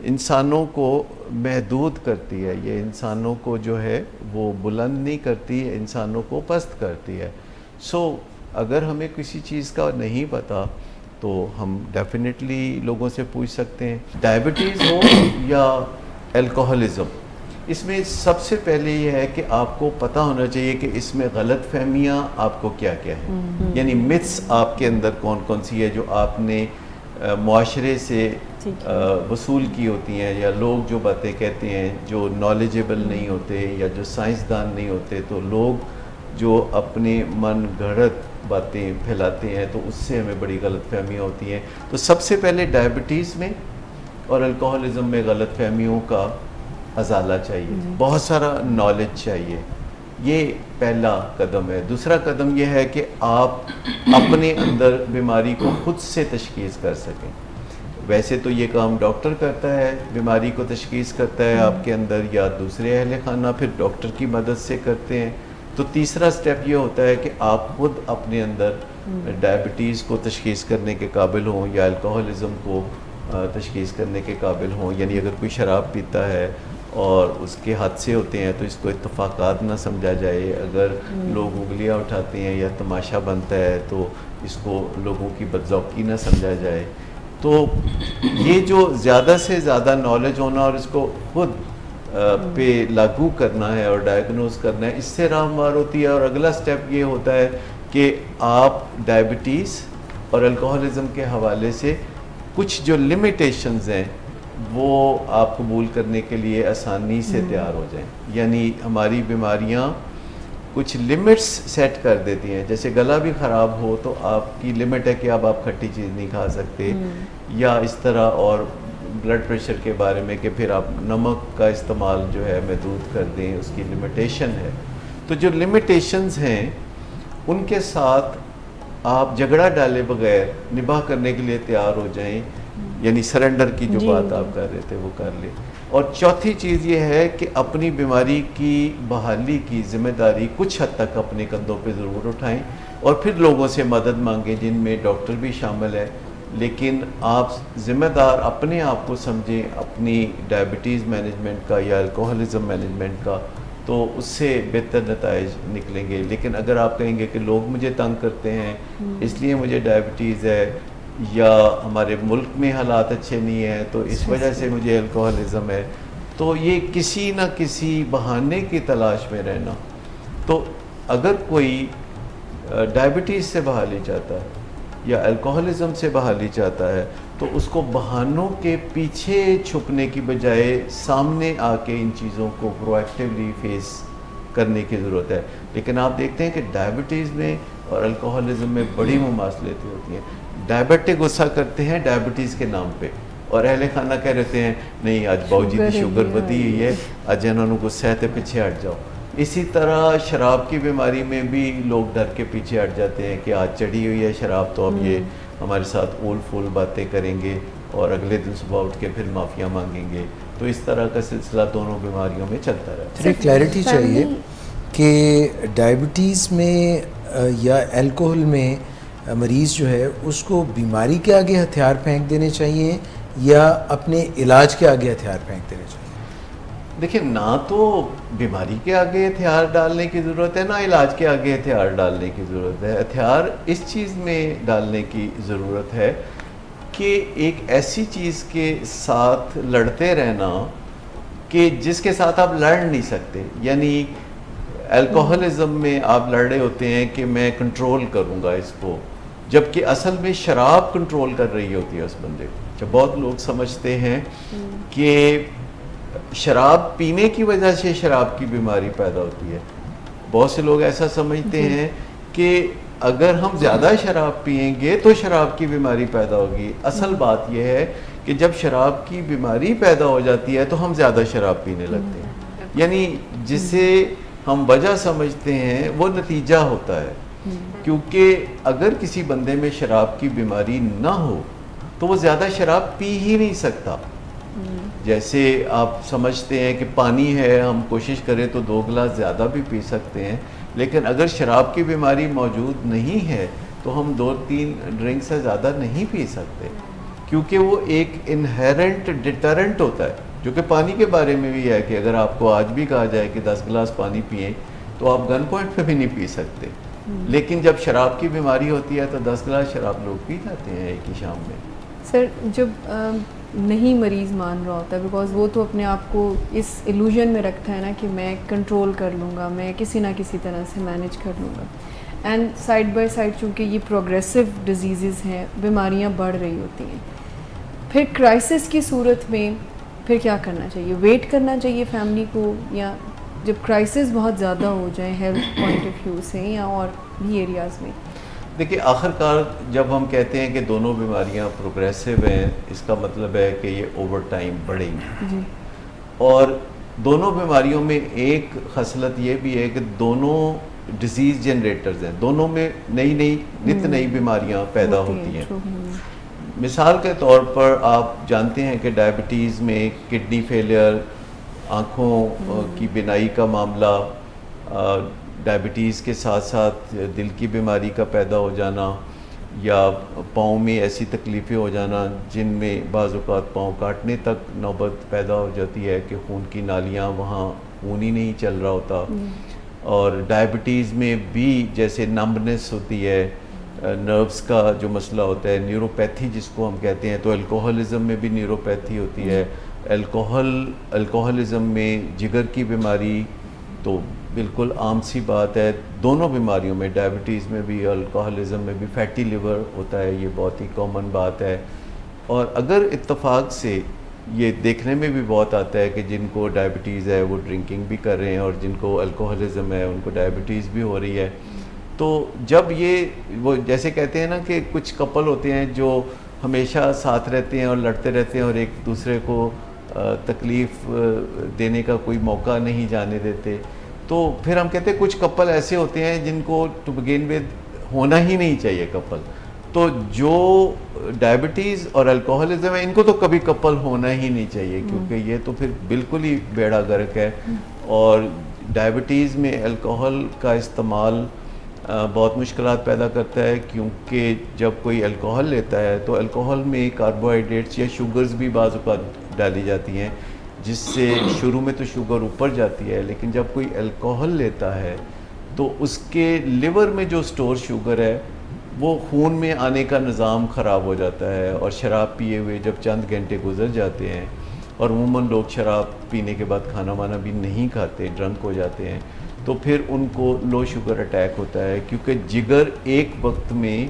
انسانوں کو محدود کرتی ہے، یہ انسانوں کو جو ہے وہ بلند نہیں کرتی، انسانوں کو پست کرتی ہے. سو اگر ہمیں کسی چیز کا نہیں پتہ تو ہم ڈیفینیٹلی لوگوں سے پوچھ سکتے ہیں. ڈائبٹیز ہو یا الکوہلزم، اس میں سب سے پہلے یہ ہے کہ آپ کو پتہ ہونا چاہیے کہ اس میں غلط فہمیاں آپ کو کیا کیا ہیں، یعنی متس آپ کے اندر کون کون سی ہے جو آپ نے معاشرے سے وصول کی ہوتی ہیں، یا لوگ جو باتیں کہتے ہیں جو نالجیبل نہیں ہوتے یا جو سائنسدان نہیں ہوتے، تو لوگ جو اپنے من گھڑت باتیں پھیلاتے ہیں تو اس سے ہمیں بڑی غلط فہمیاں ہوتی ہیں. تو سب سے پہلے ڈائبٹیز میں اور الکوہلزم میں غلط فہمیوں کا ازالہ چاہیے، بہت سارا نالج چاہیے، یہ پہلا قدم ہے. دوسرا قدم یہ ہے کہ آپ اپنے اندر بیماری کو خود سے تشخیص کر سکیں. ویسے تو یہ کام ڈاکٹر کرتا ہے، بیماری کو تشخیص کرتا ہے آپ کے اندر، یا دوسرے اہل خانہ پھر ڈاکٹر کی مدد سے کرتے ہیں. تو تیسرا سٹیپ یہ ہوتا ہے کہ آپ خود اپنے اندر ڈائبٹیز کو تشخیص کرنے کے قابل ہوں یا الکوہلزم کو تشخیص کرنے کے قابل ہوں. یعنی اگر کوئی شراب پیتا ہے اور اس کے حادثے ہوتے ہیں تو اس کو اتفاقات نہ سمجھا جائے، اگر لوگ انگلیاں اٹھاتے ہیں یا تماشا بنتا ہے تو اس کو لوگوں کی بدذوقی نہ سمجھا جائے. تو یہ جو زیادہ سے زیادہ نالج ہونا اور اس کو خود پہ لاگو کرنا ہے اور ڈائگنوز کرنا ہے، اس سے راہ ہموار ہوتی ہے. اور اگلا سٹیپ یہ ہوتا ہے کہ آپ ڈائبٹیز اور الکوہلزم کے حوالے سے کچھ جو لمیٹیشنز ہیں وہ آپ قبول کرنے کے لیے آسانی سے تیار ہو جائیں. یعنی ہماری بیماریاں کچھ لمٹس سیٹ کر دیتی ہیں، جیسے گلا بھی خراب ہو تو آپ کی لمٹ ہے کہ اب آپ کھٹی چیز نہیں کھا سکتے، یا اس طرح. اور بلڈ پریشر کے بارے میں کہ پھر آپ نمک کا استعمال جو ہے محدود کر دیں، اس کی لمیٹیشن ہے. تو جو لمیٹیشنز ہیں ان کے ساتھ آپ جھگڑا ڈالے بغیر نباہ کرنے کے لیے تیار ہو جائیں، یعنی سرنڈر کی جو بات آپ کر رہے تھے وہ کر لیں. اور چوتھی چیز یہ ہے کہ اپنی بیماری کی بحالی کی ذمہ داری کچھ حد تک اپنے کندھوں پہ ضرور اٹھائیں، اور پھر لوگوں سے مدد مانگیں جن میں ڈاکٹر بھی شامل ہے، لیکن آپ ذمہ دار اپنے آپ کو سمجھیں اپنی ڈائبٹیز مینجمنٹ کا یا الکوہلزم مینجمنٹ کا، تو اس سے بہتر نتائج نکلیں گے. لیکن اگر آپ کہیں گے کہ لوگ مجھے تنگ کرتے ہیں اس لیے مجھے ڈائبٹیز ہے، یا ہمارے ملک میں حالات اچھے نہیں ہیں تو اس وجہ سے مجھے الکوہلزم ہے، تو یہ کسی نہ کسی بہانے کی تلاش میں رہنا. تو اگر کوئی ڈائبٹیز سے بحالی چاہتا ہے یا الکوہلزم سے بحالی چاہتا ہے تو اس کو بہانوں کے پیچھے چھپنے کی بجائے سامنے آ کے ان چیزوں کو پرو ایکٹیولی فیس کرنے کی ضرورت ہے. لیکن آپ دیکھتے ہیں کہ ڈائبٹیز میں اور الکوہلزم میں بڑی مماثلتیں ہوتی ہیں. ڈائبٹک غصہ کرتے ہیں ڈائبٹیز کے نام پہ، اور اہل خانہ کہہ رہتے ہیں نہیں آج باؤ جی کی شوگر بدی ہوئی ہے، آج انہوں نے غصہ ہے تو پیچھے ہٹ جاؤ. اسی طرح شراب کی بیماری میں بھی لوگ ڈر کے پیچھے ہٹ جاتے ہیں کہ آج چڑھی ہوئی ہے شراب تو اب یہ ہمارے ساتھ اول فول باتیں کریں گے اور اگلے دن صبح اٹھ کے پھر معافیاں مانگیں گے. تو اس طرح کا سلسلہ دونوں بیماریوں میں چلتا رہتا ہے. کلیئرٹی چاہیے کہ ڈائبٹیز میں یا الکوہل میں مریض جو ہے اس کو بیماری کے آگے ہتھیار پھینک دینے چاہیے یا اپنے علاج کے آگے ہتھیار پھینک دینے چاہیے؟ دیکھیں، نہ تو بیماری کے آگے ہتھیار ڈالنے کی ضرورت ہے، نہ علاج کے آگے ہتھیار ڈالنے کی ضرورت ہے. ہتھیار اس چیز میں ڈالنے کی ضرورت ہے کہ ایک ایسی چیز کے ساتھ لڑتے رہنا کہ جس کے ساتھ آپ لڑ نہیں سکتے. یعنی الکوہلزم میں آپ لڑ رہے ہوتے ہیں کہ میں کنٹرول کروں گا اس کو، جبکہ اصل میں شراب کنٹرول کر رہی ہوتی ہے اس بندے کو. جب بہت لوگ سمجھتے ہیں کہ شراب پینے کی وجہ سے شراب کی بیماری پیدا ہوتی ہے، بہت سے لوگ ایسا سمجھتے ہیں کہ اگر ہم زیادہ شراب پئیں گے تو شراب کی بیماری پیدا ہوگی. اصل بات یہ ہے کہ جب شراب کی بیماری پیدا ہو جاتی ہے تو ہم زیادہ شراب پینے لگتے ہیں. یعنی جسے ہم وجہ سمجھتے ہیں وہ نتیجہ ہوتا ہے. کیونکہ اگر کسی بندے میں شراب کی بیماری نہ ہو تو وہ زیادہ شراب پی ہی نہیں سکتا. جیسے آپ سمجھتے ہیں کہ پانی ہے، ہم کوشش کریں تو 2 گلاس زیادہ بھی پی سکتے ہیں، لیکن اگر شراب کی بیماری موجود نہیں ہے تو ہم 2-3 ڈرنک سے زیادہ نہیں پی سکتے، کیونکہ وہ ایک انہیرنٹ ڈیٹرنٹ ہوتا ہے. جو کہ پانی کے بارے میں بھی ہے کہ اگر آپ کو آج بھی کہا جائے کہ 10 گلاس پانی پئیں تو آپ گن پوائنٹ پہ بھی نہیں پی سکتے. لیکن جب شراب کی بیماری ہوتی ہے تو 10 گلاس شراب لوگ پی جاتے ہیں ایک ہی شام میں. سر، جب نہیں مریض مان رہا ہوتا ہے، بیکاز وہ تو اپنے آپ کو اس ایلوژن میں رکھتا ہے نا کہ میں کنٹرول کر لوں گا، میں کسی نہ کسی طرح سے مینیج کر لوں گا، اینڈ سائڈ بائی سائڈ چونکہ یہ پروگریسو ڈیزیزز ہیں، بیماریاں بڑھ رہی ہوتی ہیں، پھر کرائسس کی صورت میں پھر کیا کرنا چاہیے؟ ویٹ کرنا چاہیے فیملی کو، یا جب کرائسس بہت زیادہ ہو جائیں ہیلتھ پوائنٹ آف ویو سے یا اور بھی ایریاز میں؟ دیکھیے، آخر کار جب ہم کہتے ہیں کہ دونوں بیماریاں پروگریسو ہیں، اس کا مطلب ہے کہ یہ اوور ٹائم بڑھیں گی. جی. اور دونوں بیماریوں میں ایک خصلت یہ بھی ہے کہ دونوں ڈیزیز جنریٹرز ہیں، دونوں میں نت نئی بیماریاں پیدا ہوتی ہیں. مثال کے طور پر آپ جانتے ہیں کہ ڈائبٹیز میں کڈنی فیلئر، آنکھوں کی بینائی کا معاملہ، ڈائبٹیز کے ساتھ ساتھ دل کی بیماری کا پیدا ہو جانا، یا پاؤں میں ایسی تکلیفیں ہو جانا جن میں بعض اوقات پاؤں کاٹنے تک نوبت پیدا ہو جاتی ہے کہ خون کی نالیاں وہاں خون ہی نہیں چل رہا ہوتا. اور ڈائبٹیز میں بھی جیسے نمبنس ہوتی ہے، نروز کا جو مسئلہ ہوتا ہے، نیوروپیتھی جس کو ہم کہتے ہیں، تو الکوہلزم میں بھی نیوروپیتھی ہوتی ہے. الکوہلزم میں جگر کی بیماری تو بالکل عام سی بات ہے. دونوں بیماریوں میں، ڈائبٹیز میں بھی الکوہلزم میں بھی فیٹی لیور ہوتا ہے، یہ بہت ہی کامن بات ہے. اور اگر اتفاق سے یہ دیکھنے میں بھی بہت آتا ہے کہ جن کو ڈائبٹیز ہے وہ ڈرنکنگ بھی کر رہے ہیں، اور جن کو الکوہلزم ہے ان کو ڈائبٹیز بھی ہو رہی ہے. تو جب وہ جیسے کہتے ہیں نا کہ کچھ کپل ہوتے ہیں جو ہمیشہ ساتھ رہتے ہیں اور لڑتے رہتے ہیں اور ایک دوسرے کو تکلیف دینے کا کوئی موقع نہیں جانے دیتے، تو پھر ہم کہتے ہیں کچھ کپل ایسے ہوتے ہیں جن کو ٹو بگین ود ہونا ہی نہیں چاہیے کپل. تو جو ڈائبٹیز اور الکوہلزم ہے ان کو تو کبھی کپل ہونا ہی نہیں چاہیے، کیونکہ یہ تو پھر بالکل ہی بیڑا گرک ہے. اور ڈائبٹیز میں الکوہل کا استعمال بہت مشکلات پیدا کرتا ہے، کیونکہ جب کوئی الکوہل لیتا ہے تو الکوہل میں کاربوہائیڈریٹس یا شوگرز بھی بعض اوقات ڈالی جاتی ہیں، جس سے شروع میں تو شوگر اوپر جاتی ہے، لیکن جب کوئی الکوہل لیتا ہے تو اس کے لیور میں جو سٹور شوگر ہے وہ خون میں آنے کا نظام خراب ہو جاتا ہے، اور شراب پیے ہوئے جب چند گھنٹے گزر جاتے ہیں، اور عموماً لوگ شراب پینے کے بعد کھانا وانا بھی نہیں کھاتے، ڈرنک ہو جاتے ہیں، تو پھر ان کو لو شوگر اٹیک ہوتا ہے، کیونکہ جگر ایک وقت میں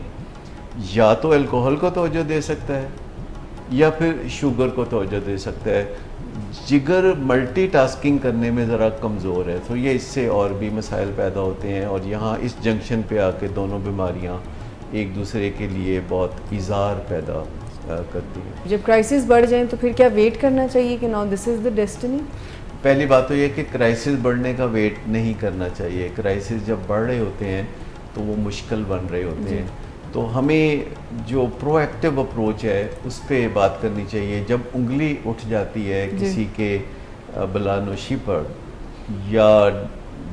یا تو الکوہل کو توجہ دے سکتا ہے یا پھر شوگر کو توجہ دے سکتا ہے. جگر ملٹی ٹاسکنگ کرنے میں ذرا کمزور ہے، تو یہ اس سے اور بھی مسائل پیدا ہوتے ہیں، اور یہاں اس جنکشن پہ آ کے دونوں بیماریاں ایک دوسرے کے لیے بہت ایزار پیدا کرتی ہیں. جب کرائسس بڑھ جائیں تو پھر کیا ویٹ کرنا چاہیے کہ now this is the destiny? پہلی بات تو یہ کہ کرائسس بڑھنے کا ویٹ نہیں کرنا چاہیے. کرائسس جب بڑھ رہے ہوتے ہیں تو وہ مشکل بن رہے ہوتے ہیں، تو ہمیں جو پرو ایکٹیو اپروچ ہے اس پہ بات کرنی چاہیے. جب انگلی اٹھ جاتی ہے کسی کے بلا نوشی پر، یا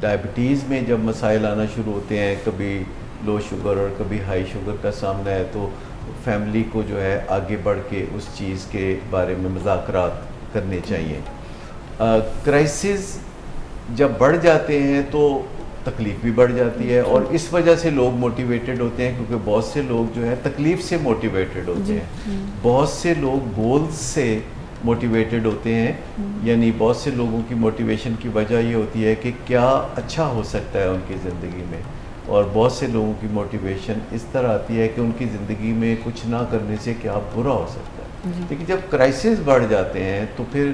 ڈائبٹیز میں جب مسائل آنا شروع ہوتے ہیں، کبھی لو شوگر اور کبھی ہائی شوگر کا سامنا ہے، تو فیملی کو جو ہے آگے بڑھ کے اس چیز کے بارے میں مذاکرات کرنے چاہیے. کرائسس جب بڑھ جاتے ہیں تو تکلیف بھی بڑھ جاتی ہے، اور اس وجہ سے لوگ موٹیویٹڈ ہوتے ہیں، کیونکہ بہت سے لوگ جو ہے تکلیف سے موٹیویٹڈ ہوتے ہیں، بہت سے لوگ گولز سے موٹیویٹڈ ہوتے ہیں. یعنی بہت سے لوگوں کی موٹیویشن کی وجہ یہ ہوتی ہے کہ کیا اچھا ہو سکتا ہے ان کی زندگی میں، اور بہت سے لوگوں کی موٹیویشن اس طرح آتی ہے کہ ان کی زندگی میں کچھ نہ کرنے سے کیا برا ہو سکتا ہے. لیکن جب کرائسس بڑھ جاتے ہیں تو پھر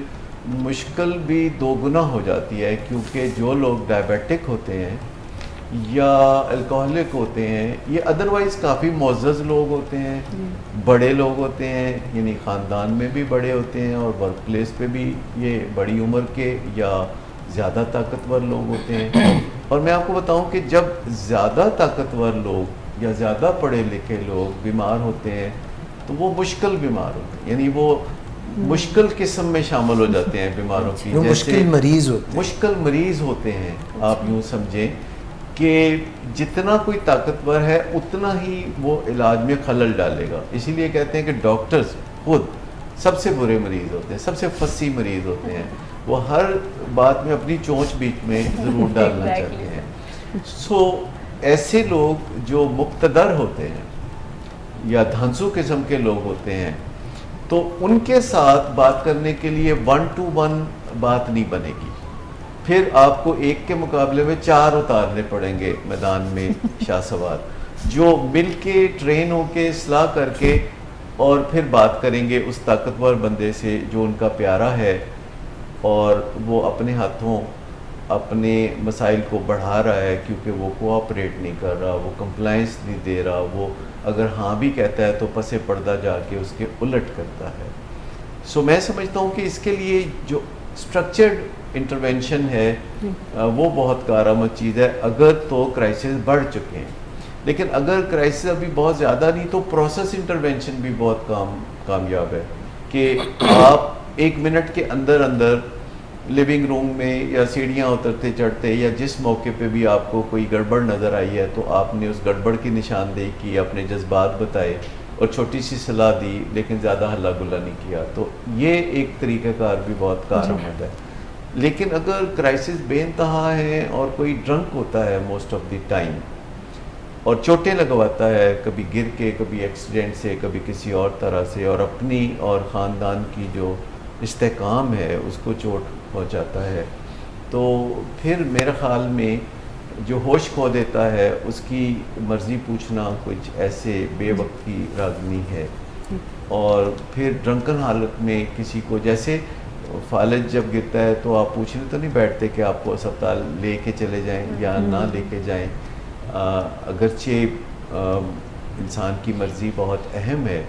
مشکل بھی دو گنا ہو جاتی ہے، کیونکہ جو لوگ ڈائبیٹک ہوتے ہیں یا الکوہلک ہوتے ہیں، یہ ادروائز کافی معزز لوگ ہوتے ہیں، بڑے لوگ ہوتے ہیں، یعنی خاندان میں بھی بڑے ہوتے ہیں، اور ورک پلیس پہ بھی یہ بڑی عمر کے یا زیادہ طاقتور لوگ ہوتے ہیں. اور میں آپ کو بتاؤں کہ جب زیادہ طاقتور لوگ یا زیادہ پڑھے لکھے لوگ بیمار ہوتے ہیں تو وہ مشکل بیمار ہوتے ہیں، یعنی وہ مشکل قسم میں شامل ہو جاتے ہیں بیماروں کی. وہ مشکل مریض ہوتے ہیں. مشکل مریض ہوتے ہیں. آپ یوں سمجھیں کہ جتنا کوئی طاقتور ہے اتنا ہی وہ علاج میں خلل ڈالے گا. اسی لیے کہتے ہیں کہ ڈاکٹرز خود سب سے برے مریض ہوتے ہیں، سب سے فصیح مریض ہوتے ہیں. وہ ہر بات میں اپنی چونچ بیچ میں ضرور ڈالنا چاہتے ہیں. ایسے لوگ جو مقتدر ہوتے ہیں یا دھانسو قسم کے لوگ ہوتے ہیں، تو ان کے ساتھ بات کرنے کے لیے 1 to 1 بات نہیں بنے گی. پھر آپ کو ایک کے مقابلے میں 4 اتارنے پڑیں گے میدان میں شاہ سوار، جو مل کے ٹرین ہو کے اصلاح کر کے اور پھر بات کریں گے اس طاقتور بندے سے جو ان کا پیارا ہے، اور وہ اپنے ہاتھوں اپنے مسائل کو بڑھا رہا ہے، کیونکہ وہ کوآپریٹ نہیں کر رہا، وہ کمپلائنس نہیں دے رہا، وہ اگر ہاں بھی کہتا ہے تو پسے پردہ جا کے اس کے الٹ کرتا ہے. میں سمجھتا ہوں کہ اس کے لیے جو اسٹرکچرڈ انٹرونشن ہے وہ بہت کارآمد چیز ہے، اگر تو کرائسس بڑھ چکے ہیں. لیکن اگر کرائسس ابھی بہت زیادہ نہیں تو پروسیس انٹرونشن بھی بہت کامیاب ہے، کہ آپ 1 منٹ کے اندر لیونگ روم میں یا سیڑھیاں اترتے چڑھتے یا جس موقع پہ بھی آپ کو کوئی گڑبڑ نظر آئی ہے تو آپ نے اس گڑبڑ کی نشاندہی کی، اپنے جذبات بتائے اور چھوٹی سی صلاح دی، لیکن زیادہ ہلا گلا نہیں کیا. تو یہ ایک طریقہ کار بھی بہت کارآمد ہے. لیکن اگر کرائسس بے انتہا ہے اور کوئی ڈرنک ہوتا ہے موسٹ آف دی ٹائم اور چوٹیں لگواتا ہے، کبھی گر کے، کبھی ایکسیڈنٹ سے، کبھی کسی اور طرح سے، اور اپنی اور خاندان کی جو استحکام ہے اس کو چوٹ پہنچاتا ہے، تو پھر میرے خیال میں جو ہوش کھو دیتا ہے اس کی مرضی پوچھنا کچھ ایسے بے وقت کی راگنی ہے. اور پھر ڈرنکن حالت میں کسی کو، جیسے فالج جب گرتا ہے تو آپ پوچھنے تو نہیں بیٹھتے کہ آپ کو اسپتال لے کے چلے جائیں یا نہ لے کے جائیں. اگرچہ انسان کی مرضی بہت اہم ہے،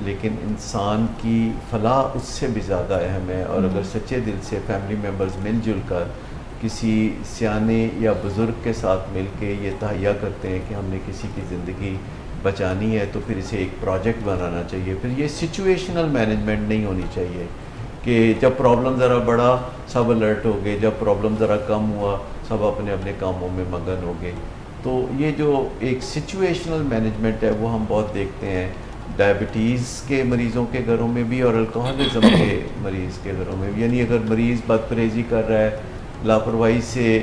لیکن انسان کی فلاح اس سے بھی زیادہ اہم ہے. اور اگر سچے دل سے فیملی ممبرز مل جل کر کسی سیانے یا بزرگ کے ساتھ مل کے یہ تہیہ کرتے ہیں کہ ہم نے کسی کی زندگی بچانی ہے، تو پھر اسے ایک پروجیکٹ بنانا چاہیے. پھر یہ سچویشنل مینجمنٹ نہیں ہونی چاہیے کہ جب پرابلم ذرا بڑھا سب الرٹ ہو گئے، جب پرابلم ذرا کم ہوا سب اپنے اپنے کاموں میں مگن ہو گئے. تو یہ جو ایک سچویشنل مینجمنٹ ہے وہ ہم بہت دیکھتے ہیں ڈائبٹیز کے مریضوں کے گھروں میں بھی اور الکوہلزم کے مریض کے گھروں میں بھی. یعنی اگر مریض بد پرہیزی کر رہا ہے, لاپرواہی سے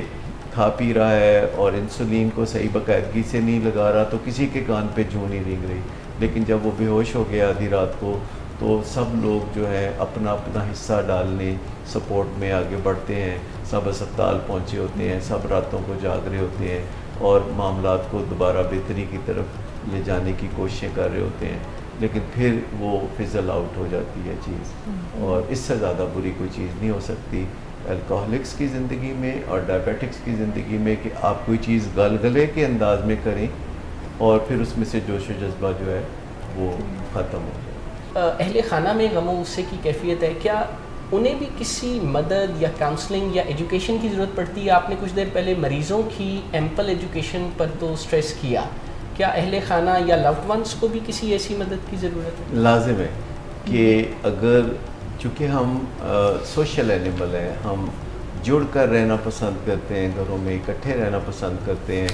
کھا پی رہا ہے اور انسولین کو صحیح باقاعدگی سے نہیں لگا رہا, تو کسی کے کان پہ جوں نہیں رینگ رہی. لیکن جب وہ بے ہوش ہو گیا آدھی رات کو, تو سب لوگ جو ہے اپنا اپنا حصہ ڈالنے سپورٹ میں آگے بڑھتے ہیں, سب اسپتال پہنچے ہوتے ہیں, سب راتوں کو جاگ رہے ہوتے ہیں اور معاملات کو دوبارہ بہتری کی طرف لے جانے کی کوششیں کر رہے ہوتے ہیں. لیکن پھر وہ فزل آؤٹ ہو جاتی ہے چیز, اور اس سے زیادہ بری کوئی چیز نہیں ہو سکتی الکوہلکس کی زندگی میں اور ڈائبیٹکس کی زندگی میں کہ آپ کوئی چیز گلگلے کے انداز میں کریں اور پھر اس میں سے جوش و جذبہ جو ہے وہ ختم ہو جائے. اہل خانہ میں غم و غصے کی کیفیت ہے, کیا انہیں بھی کسی مدد یا کاؤنسلنگ یا ایجوکیشن کی ضرورت پڑتی ہے؟ آپ نے کچھ دیر پہلے مریضوں کی ایمپل ایجوکیشن پر تو اسٹریس کیا, کیا اہل خانہ یا لوڈ ونس کو بھی کسی ایسی مدد کی ضرورت ہے؟ لازم ہے کہ اگر چونکہ ہم سوشل اینیمل ہیں, ہم جڑ کر رہنا پسند کرتے ہیں, گھروں میں اکٹھے رہنا پسند کرتے ہیں,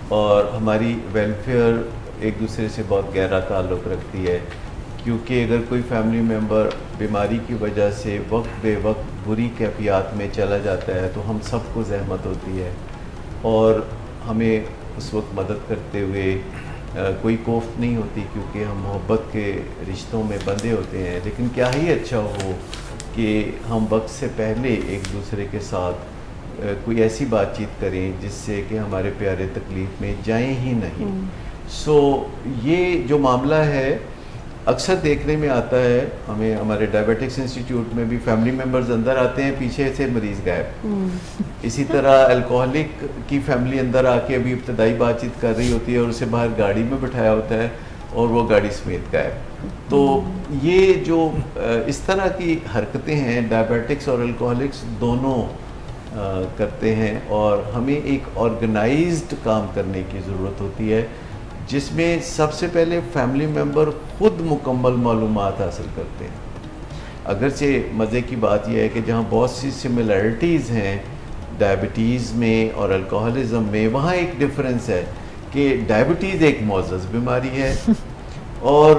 اور ہماری ویلفیئر ایک دوسرے سے بہت گہرا تعلق رکھتی ہے. کیونکہ اگر کوئی فیملی ممبر بیماری کی وجہ سے وقت بے وقت بری کیفیات میں چلا جاتا ہے تو ہم سب کو زحمت ہوتی ہے, اور ہمیں اس وقت مدد کرتے ہوئے کوئی کوفت نہیں ہوتی, کیونکہ ہم محبت کے رشتوں میں بندھے ہوتے ہیں. لیکن کیا ہی اچھا ہو کہ ہم وقت سے پہلے ایک دوسرے کے ساتھ کوئی ایسی بات چیت کریں جس سے کہ ہمارے پیارے تکلیف میں جائیں ہی نہیں. سو یہ جو معاملہ ہے اکثر دیکھنے میں آتا ہے, ہمیں ہمارے ڈائبیٹکس انسٹیٹیوٹ میں بھی فیملی ممبرز اندر آتے ہیں, پیچھے سے مریض غائب. اسی طرح الکوہلک کی فیملی اندر آ کے ابھی ابتدائی بات چیت کر رہی ہوتی ہے اور اسے باہر گاڑی میں بٹھایا ہوتا ہے اور وہ گاڑی سمیت غائب. تو یہ جو اس طرح کی حرکتیں ہیں ڈائبیٹکس اور الکوہلکس دونوں کرتے ہیں, اور ہمیں ایک آرگنائزڈ کام کرنے کی ضرورت ہوتی ہے جس میں سب سے پہلے فیملی ممبر خود مکمل معلومات حاصل کرتے ہیں. اگرچہ مزے کی بات یہ ہے کہ جہاں بہت سی سملیرٹیز ہیں ڈائبٹیز میں اور الکوہلزم میں, وہاں ایک ڈفرینس ہے کہ ڈائبٹیز ایک معزز بیماری ہے اور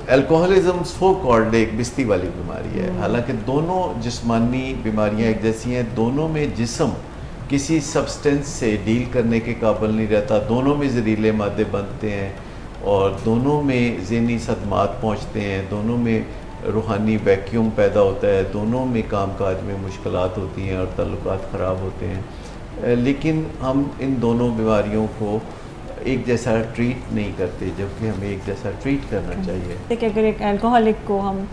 الکوہلزم سو کالڈ ایک بستی والی بیماری ہے. حالانکہ دونوں جسمانی بیماریاں ایک جیسی ہیں, دونوں میں جسم کسی سبسٹنس سے ڈیل کرنے کے قابل نہیں رہتا, دونوں میں زہریلے مادے بنتے ہیں اور دونوں میں ذہنی صدمات پہنچتے ہیں, دونوں میں روحانی ویکیوم پیدا ہوتا ہے, دونوں میں کام کاج میں مشکلات ہوتی ہیں اور تعلقات خراب ہوتے ہیں. لیکن ہم ان دونوں بیماریوں کو ایک جیسا ٹریٹ نہیں کرتے, جبکہ ہمیں ایک جیسا ٹریٹ کرنا چاہیے. کہ اگر ایک الکوہولک کو ہم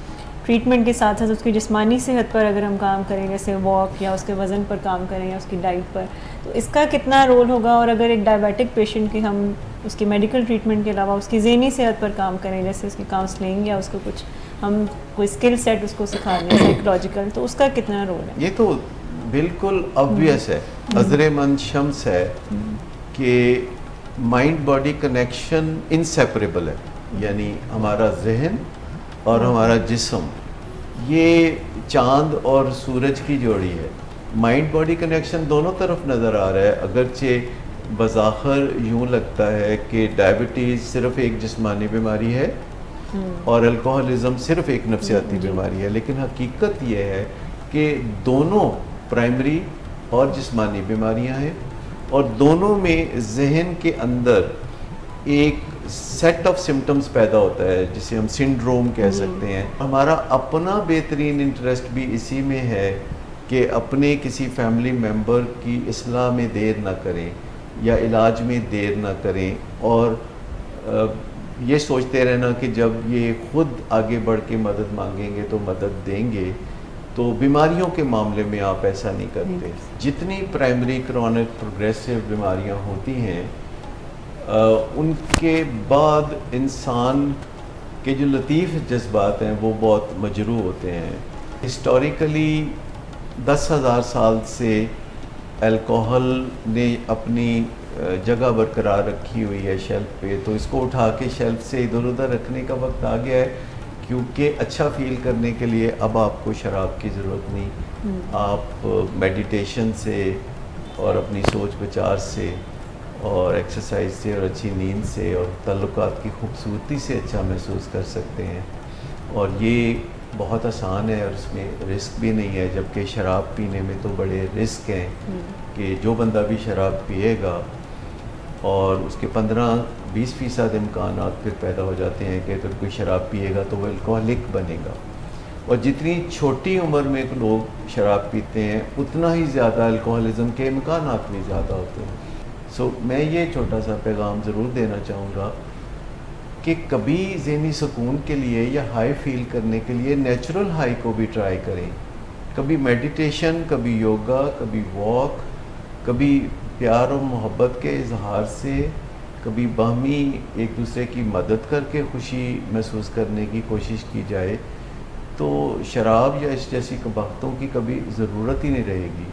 ٹریٹمنٹ کے ساتھ ساتھ اس کی جسمانی صحت پر اگر ہم کام کریں, جیسے واک یا اس کے وزن پر کام کریں یا اس کی ڈائٹ پر, تو اس کا کتنا رول ہوگا؟ اور اگر ایک ڈائبیٹک پیشنٹ کی ہم اس کی میڈیکل ٹریٹمنٹ کے علاوہ اس کی ذہنی صحت پر کام کریں, جیسے اس کی کاؤنسلنگ یا اس کو کچھ ہم کوئی اسکل سیٹ اس کو سکھا دیں سائیکولوجیکل, تو اس کا کتنا رول ہے؟ یہ تو بالکل آبویس ہے, نظر من شمس ہے کہ مائنڈ باڈی کنیکشن انسیپریبل ہے. یعنی ہمارا ذہن اور ہمارا جسم یہ چاند اور سورج کی جوڑی ہے. مائنڈ باڈی کنیکشن دونوں طرف نظر آ رہا ہے. اگرچہ بظاہر یوں لگتا ہے کہ ڈائبٹیز صرف ایک جسمانی بیماری ہے اور الکوہلزم صرف ایک نفسیاتی بیماری ہے, لیکن حقیقت یہ ہے کہ دونوں پرائمری اور جسمانی بیماریاں ہیں, اور دونوں میں ذہن کے اندر ایک سیٹ آف سمٹمز پیدا ہوتا ہے جسے ہم سنڈروم کہہ سکتے ہیں. ہمارا اپنا بہترین انٹرسٹ بھی اسی میں ہے کہ اپنے کسی فیملی ممبر کی اصلاح میں دیر نہ کریں یا علاج میں دیر نہ کریں, اور یہ سوچتے رہنا کہ جب یہ خود آگے بڑھ کے مدد مانگیں گے تو مدد دیں گے. تو بیماریوں کے معاملے میں آپ ایسا نہیں کرتے. جتنی پرائمری کرونک پروگریسو بیماریاں ہوتی ہیں ان کے بعد انسان کے جو لطیف جذبات ہیں وہ بہت مجروح ہوتے ہیں. ہسٹوریکلی 10,000 سال سے الکوہل نے اپنی جگہ برقرار رکھی ہوئی ہے شیلف پہ, تو اس کو اٹھا کے شیلف سے ادھر ادھر رکھنے کا وقت آ گیا ہے, کیونکہ اچھا فیل کرنے کے لیے اب آپ کو شراب کی ضرورت نہیں. آپ میڈیٹیشن سے اور اپنی سوچ بچار سے اور ایکسرسائز سے اور اچھی نیند سے اور تعلقات کی خوبصورتی سے اچھا محسوس کر سکتے ہیں. اور یہ بہت آسان ہے اور اس میں رسک بھی نہیں ہے، جبکہ شراب پینے میں تو بڑے رسک ہیں کہ جو بندہ بھی شراب پیے گا اور اس کے 15-20% امکانات پھر پیدا ہو جاتے ہیں کہ اگر کوئی شراب پیے گا تو وہ الکوہلک بنے گا. اور جتنی چھوٹی عمر میں لوگ شراب پیتے ہیں اتنا ہی زیادہ الکوہلزم کے امکانات بھی زیادہ ہوتے ہیں. میں یہ چھوٹا سا پیغام ضرور دینا چاہوں گا کہ کبھی ذہنی سکون کے لیے یا ہائی فیل کرنے کے لیے نیچرل ہائی کو بھی ٹرائی کریں. کبھی میڈیٹیشن، کبھی یوگا، کبھی واک، کبھی پیار و محبت کے اظہار سے، کبھی باہمی ایک دوسرے کی مدد کر کے خوشی محسوس کرنے کی کوشش کی جائے تو شراب یا اس جیسی قباحتوں کی کبھی ضرورت ہی نہیں رہے گی.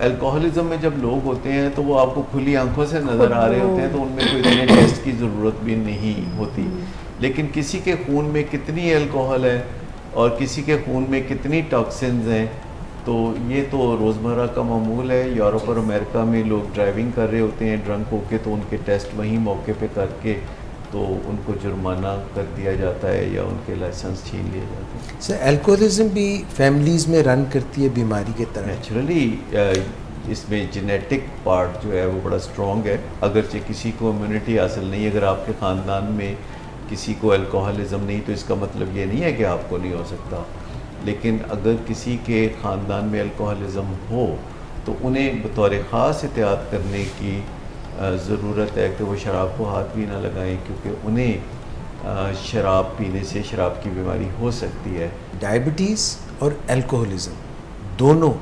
الکوہلزم میں جب لوگ ہوتے ہیں تو وہ آپ کو کھلی آنکھوں سے نظر آ رہے ہوتے ہیں تو ان میں کوئی اتنے ٹیسٹ کی ضرورت بھی نہیں ہوتی. لیکن کسی کے خون میں کتنی الکوہل ہے اور کسی کے خون میں کتنی ٹاکسنز ہیں تو یہ تو روزمرہ کا معمول ہے. یورپ اور امریکہ میں لوگ ڈرائیونگ کر رہے ہوتے ہیں ڈرنک ہو کے تو ان کے ٹیسٹ وہیں موقع پہ کر کے تو ان کو جرمانہ کر دیا جاتا ہے یا ان کے لائسنس چھین لیے جاتے ہیں. سر الکوہلزم بھی فیملیز میں رن کرتی ہے بیماری کے طرح؟ نیچرلی اس میں جینیٹک پارٹ جو ہے وہ بڑا اسٹرانگ ہے. اگرچہ کسی کو امیونٹی حاصل نہیں، اگر آپ کے خاندان میں کسی کو الکوہلزم نہیں تو اس کا مطلب یہ نہیں ہے کہ آپ کو نہیں ہو سکتا. لیکن اگر کسی کے خاندان میں الکوہلزم ہو تو انہیں بطور خاص احتیاط کرنے کی ضرورت ہے کہ وہ شراب کو ہاتھ بھی نہ لگائیں، کیونکہ انہیں شراب پینے سے شراب کی بیماری ہو سکتی ہے. ڈائبٹیز اور الکوہلزم دونوں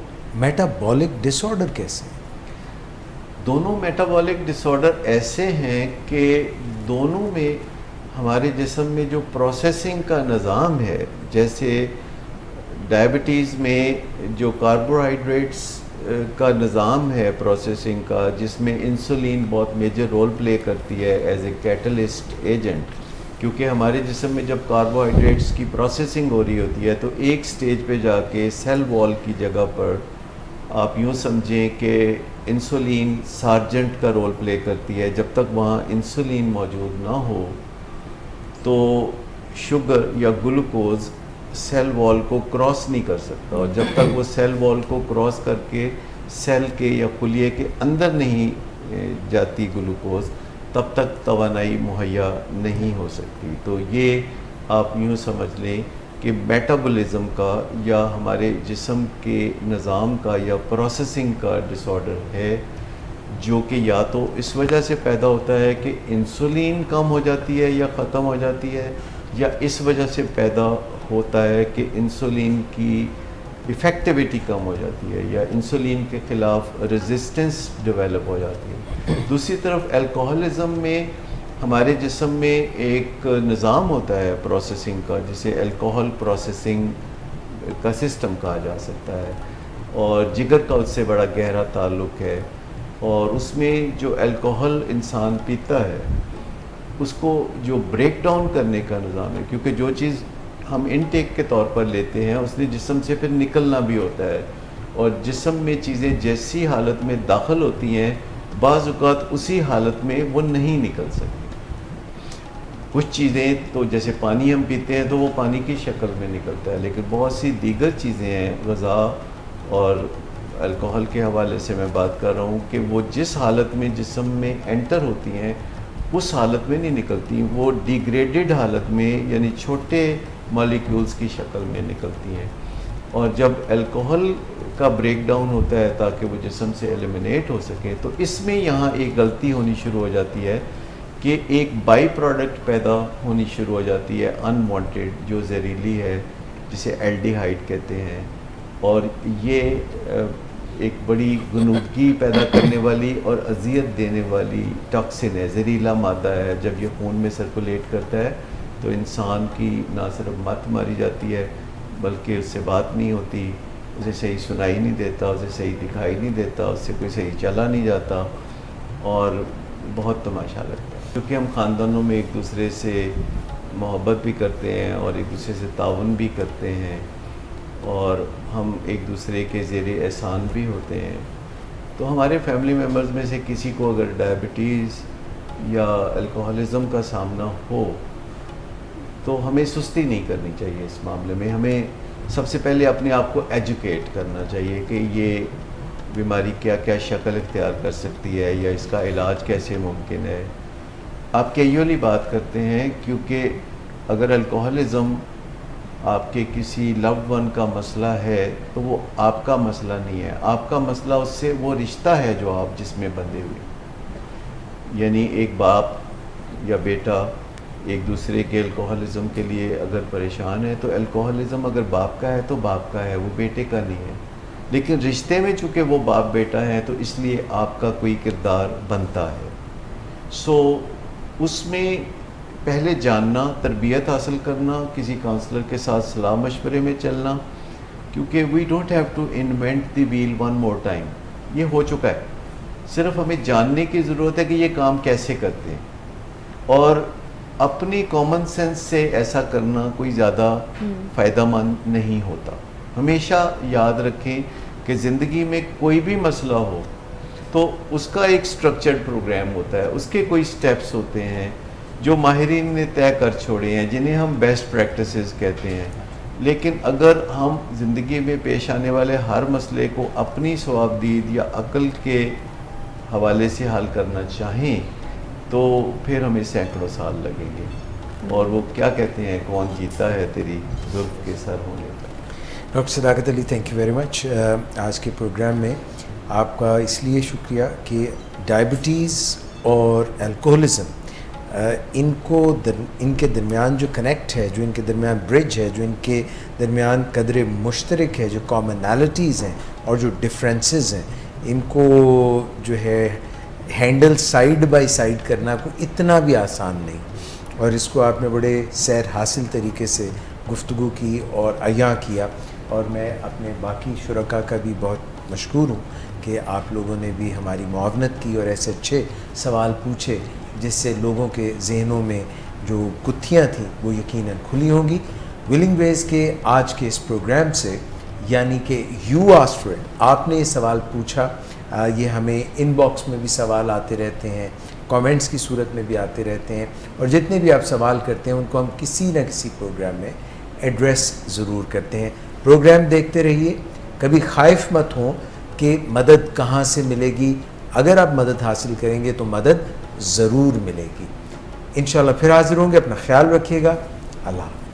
میٹابولک ڈس آرڈر کیسے ہیں؟ دونوں میٹابولک ڈس آرڈر ایسے ہیں کہ دونوں میں ہمارے جسم میں جو پروسیسنگ کا نظام ہے، جیسے ڈائبٹیز میں جو کاربوہائیڈریٹس کا نظام ہے پروسیسنگ کا، جس میں انسولین بہت میجر رول پلے کرتی ہے ایز اے کیٹلسٹ ایجنٹ، کیونکہ ہمارے جسم میں جب کاربوہائیڈریٹس کی پروسیسنگ ہو رہی ہوتی ہے تو ایک سٹیج پہ جا کے سیل وال کی جگہ پر آپ یوں سمجھیں کہ انسولین سارجنٹ کا رول پلے کرتی ہے. جب تک وہاں انسولین موجود نہ ہو تو شوگر یا گلوکوز سیل وال کو کراس نہیں کر سکتا، اور جب تک وہ سیل وال کو کراس کر کے سیل کے یا خلیے کے اندر نہیں جاتی گلوکوز، تب تک توانائی مہیا نہیں ہو سکتی. تو یہ آپ یوں سمجھ لیں کہ میٹابولزم کا یا ہمارے جسم کے نظام کا یا پروسیسنگ کا ڈس آرڈر ہے، جو کہ یا تو اس وجہ سے پیدا ہوتا ہے کہ انسولین کم ہو جاتی ہے یا ختم ہو جاتی ہے، یا اس وجہ سے پیدا ہوتا ہے کہ انسولین کی ایفیکٹیوٹی کم ہو جاتی ہے یا انسولین کے خلاف ریزسٹنس ڈیولپ ہو جاتی ہے. دوسری طرف الکوہلزم میں ہمارے جسم میں ایک نظام ہوتا ہے پروسیسنگ کا، جسے الکوہل پروسیسنگ کا سسٹم کہا جا سکتا ہے، اور جگر کا اس سے بڑا گہرا تعلق ہے. اور اس میں جو الکوہل انسان پیتا ہے اس کو جو بریک ڈاؤن کرنے کا نظام ہے، کیونکہ جو چیز ہم انٹیک کے طور پر لیتے ہیں اس نے جسم سے پھر نکلنا بھی ہوتا ہے، اور جسم میں چیزیں جیسی حالت میں داخل ہوتی ہیں بعض اوقات اسی حالت میں وہ نہیں نکل سکتی. کچھ چیزیں تو جیسے پانی ہم پیتے ہیں تو وہ پانی کی شکل میں نکلتا ہے، لیکن بہت سی دیگر چیزیں ہیں، غذا اور الکوہل کے حوالے سے میں بات کر رہا ہوں، کہ وہ جس حالت میں جسم میں انٹر ہوتی ہیں اس حالت میں نہیں نکلتی، وہ ڈیگریڈڈ حالت میں یعنی چھوٹے مالیکیولز کی شکل میں نکلتی ہیں. اور جب الکوہل کا بریک ڈاؤن ہوتا ہے تاکہ وہ جسم سے ایلیمنیٹ ہو سکے تو اس میں یہاں ایک غلطی ہونی شروع ہو جاتی ہے کہ ایک بائی پروڈکٹ پیدا ہونی شروع ہو جاتی ہے ان وانٹیڈ، جو زہریلی ہے، جسے الڈیہائڈ کہتے ہیں. اور یہ ایک بڑی غنودگی پیدا کرنے والی اور اذیت دینے والی ٹاکسن ہے، زہریلا مادہ ہے. جب یہ خون میں سرکولیٹ کرتا ہے تو انسان کی نہ صرف مت ماری جاتی ہے بلکہ اس سے بات نہیں ہوتی، اسے صحیح سنائی نہیں دیتا، اسے صحیح دکھائی نہیں دیتا، اس سے کوئی صحیح چلا نہیں جاتا، اور بہت تماشا لگتا ہے. کیونکہ ہم خاندانوں میں ایک دوسرے سے محبت بھی کرتے ہیں اور ایک دوسرے سے تعاون بھی کرتے ہیں، اور ہم ایک دوسرے کے زیر احسان بھی ہوتے ہیں، تو ہمارے فیملی ممبرز میں سے کسی کو اگر ڈائبٹیز یا الکوہلزم کا سامنا ہو تو ہمیں سستی نہیں کرنی چاہیے اس معاملے میں. ہمیں سب سے پہلے اپنے آپ کو ایجوکیٹ کرنا چاہیے کہ یہ بیماری کیا کیا شکل اختیار کر سکتی ہے یا اس کا علاج کیسے ممکن ہے. آپ کیجولی بات کرتے ہیں کیونکہ اگر الکوہلزم آپ کے کسی لوڈ ون کا مسئلہ ہے تو وہ آپ کا مسئلہ نہیں ہے. آپ کا مسئلہ اس سے وہ رشتہ ہے جو آپ جس میں بندھے ہوئے. یعنی ایک باپ یا بیٹا ایک دوسرے کے الکوہلزم کے لیے اگر پریشان ہے تو الکوہلزم اگر باپ کا ہے تو باپ کا ہے, وہ بیٹے کا نہیں ہے. لیکن رشتے میں چونکہ وہ باپ بیٹا ہے تو اس لیے آپ کا کوئی کردار بنتا ہے. سو اس میں پہلے جاننا, تربیت حاصل کرنا, کسی کاؤنسلر کے ساتھ صلاح مشورے میں چلنا, کیونکہ we don't have to invent the wheel one more time. یہ ہو چکا ہے, صرف ہمیں جاننے کی ضرورت ہے کہ یہ کام کیسے کرتے ہیں. اور اپنی کامن سینس سے ایسا کرنا کوئی زیادہ فائدہ مند نہیں ہوتا. ہمیشہ یاد رکھیں کہ زندگی میں کوئی بھی مسئلہ ہو تو اس کا ایک سٹرکچرڈ پروگرام ہوتا ہے, اس کے کوئی سٹیپس ہوتے ہیں جو ماہرین نے طے کر چھوڑے ہیں, جنہیں ہم بیسٹ پریکٹسز کہتے ہیں. لیکن اگر ہم زندگی میں پیش آنے والے ہر مسئلے کو اپنی صوابدید یا عقل کے حوالے سے حل کرنا چاہیں تو پھر ہمیں سینکڑوں سال لگیں گے. اور وہ کیا کہتے ہیں, کون جیتا ہے تیری زلف کے سر ہونے پر. ڈاکٹر صداقت علی, تھینک یو ویری مچ. آج کے پروگرام میں آپ کا اس لیے شکریہ کہ ڈائبٹیز اور الکوہلزم ان کے درمیان جو کنیکٹ ہے, جو ان کے درمیان برج ہے, جو ان کے درمیان قدر مشترک ہے, جو کامنالٹیز ہیں اور جو ڈفرینسز ہیں, ان کو جو ہے ہینڈل سائیڈ بائی سائیڈ کرنا کوئی اتنا بھی آسان نہیں. اور اس کو آپ نے بڑے سیر حاصل طریقے سے گفتگو کی اور عیاں کیا. اور میں اپنے باقی شرکاء کا بھی بہت مشکور ہوں کہ آپ لوگوں نے بھی ہماری معاونت کی اور ایسے اچھے سوال پوچھے جس سے لوگوں کے ذہنوں میں جو گتھیاں تھیں وہ یقیناً کھلی ہوں گی. ولنگ ویز کے آج کے اس پروگرام سے, یعنی کہ یو آسکڈ اٹ, آپ نے یہ سوال پوچھا, یہ ہمیں ان باکس میں بھی سوال آتے رہتے ہیں, کامنٹس کی صورت میں بھی آتے رہتے ہیں, اور جتنے بھی آپ سوال کرتے ہیں ان کو ہم کسی نہ کسی پروگرام میں ایڈریس ضرور کرتے ہیں. پروگرام دیکھتے رہیے, کبھی خائف مت ہوں کہ مدد کہاں سے ملے گی. اگر آپ مدد حاصل کریں گے تو مدد ضرور ملے گی. انشاءاللہ پھر حاضر ہوں گے. اپنا خیال رکھیے گا. اللہ حافظ.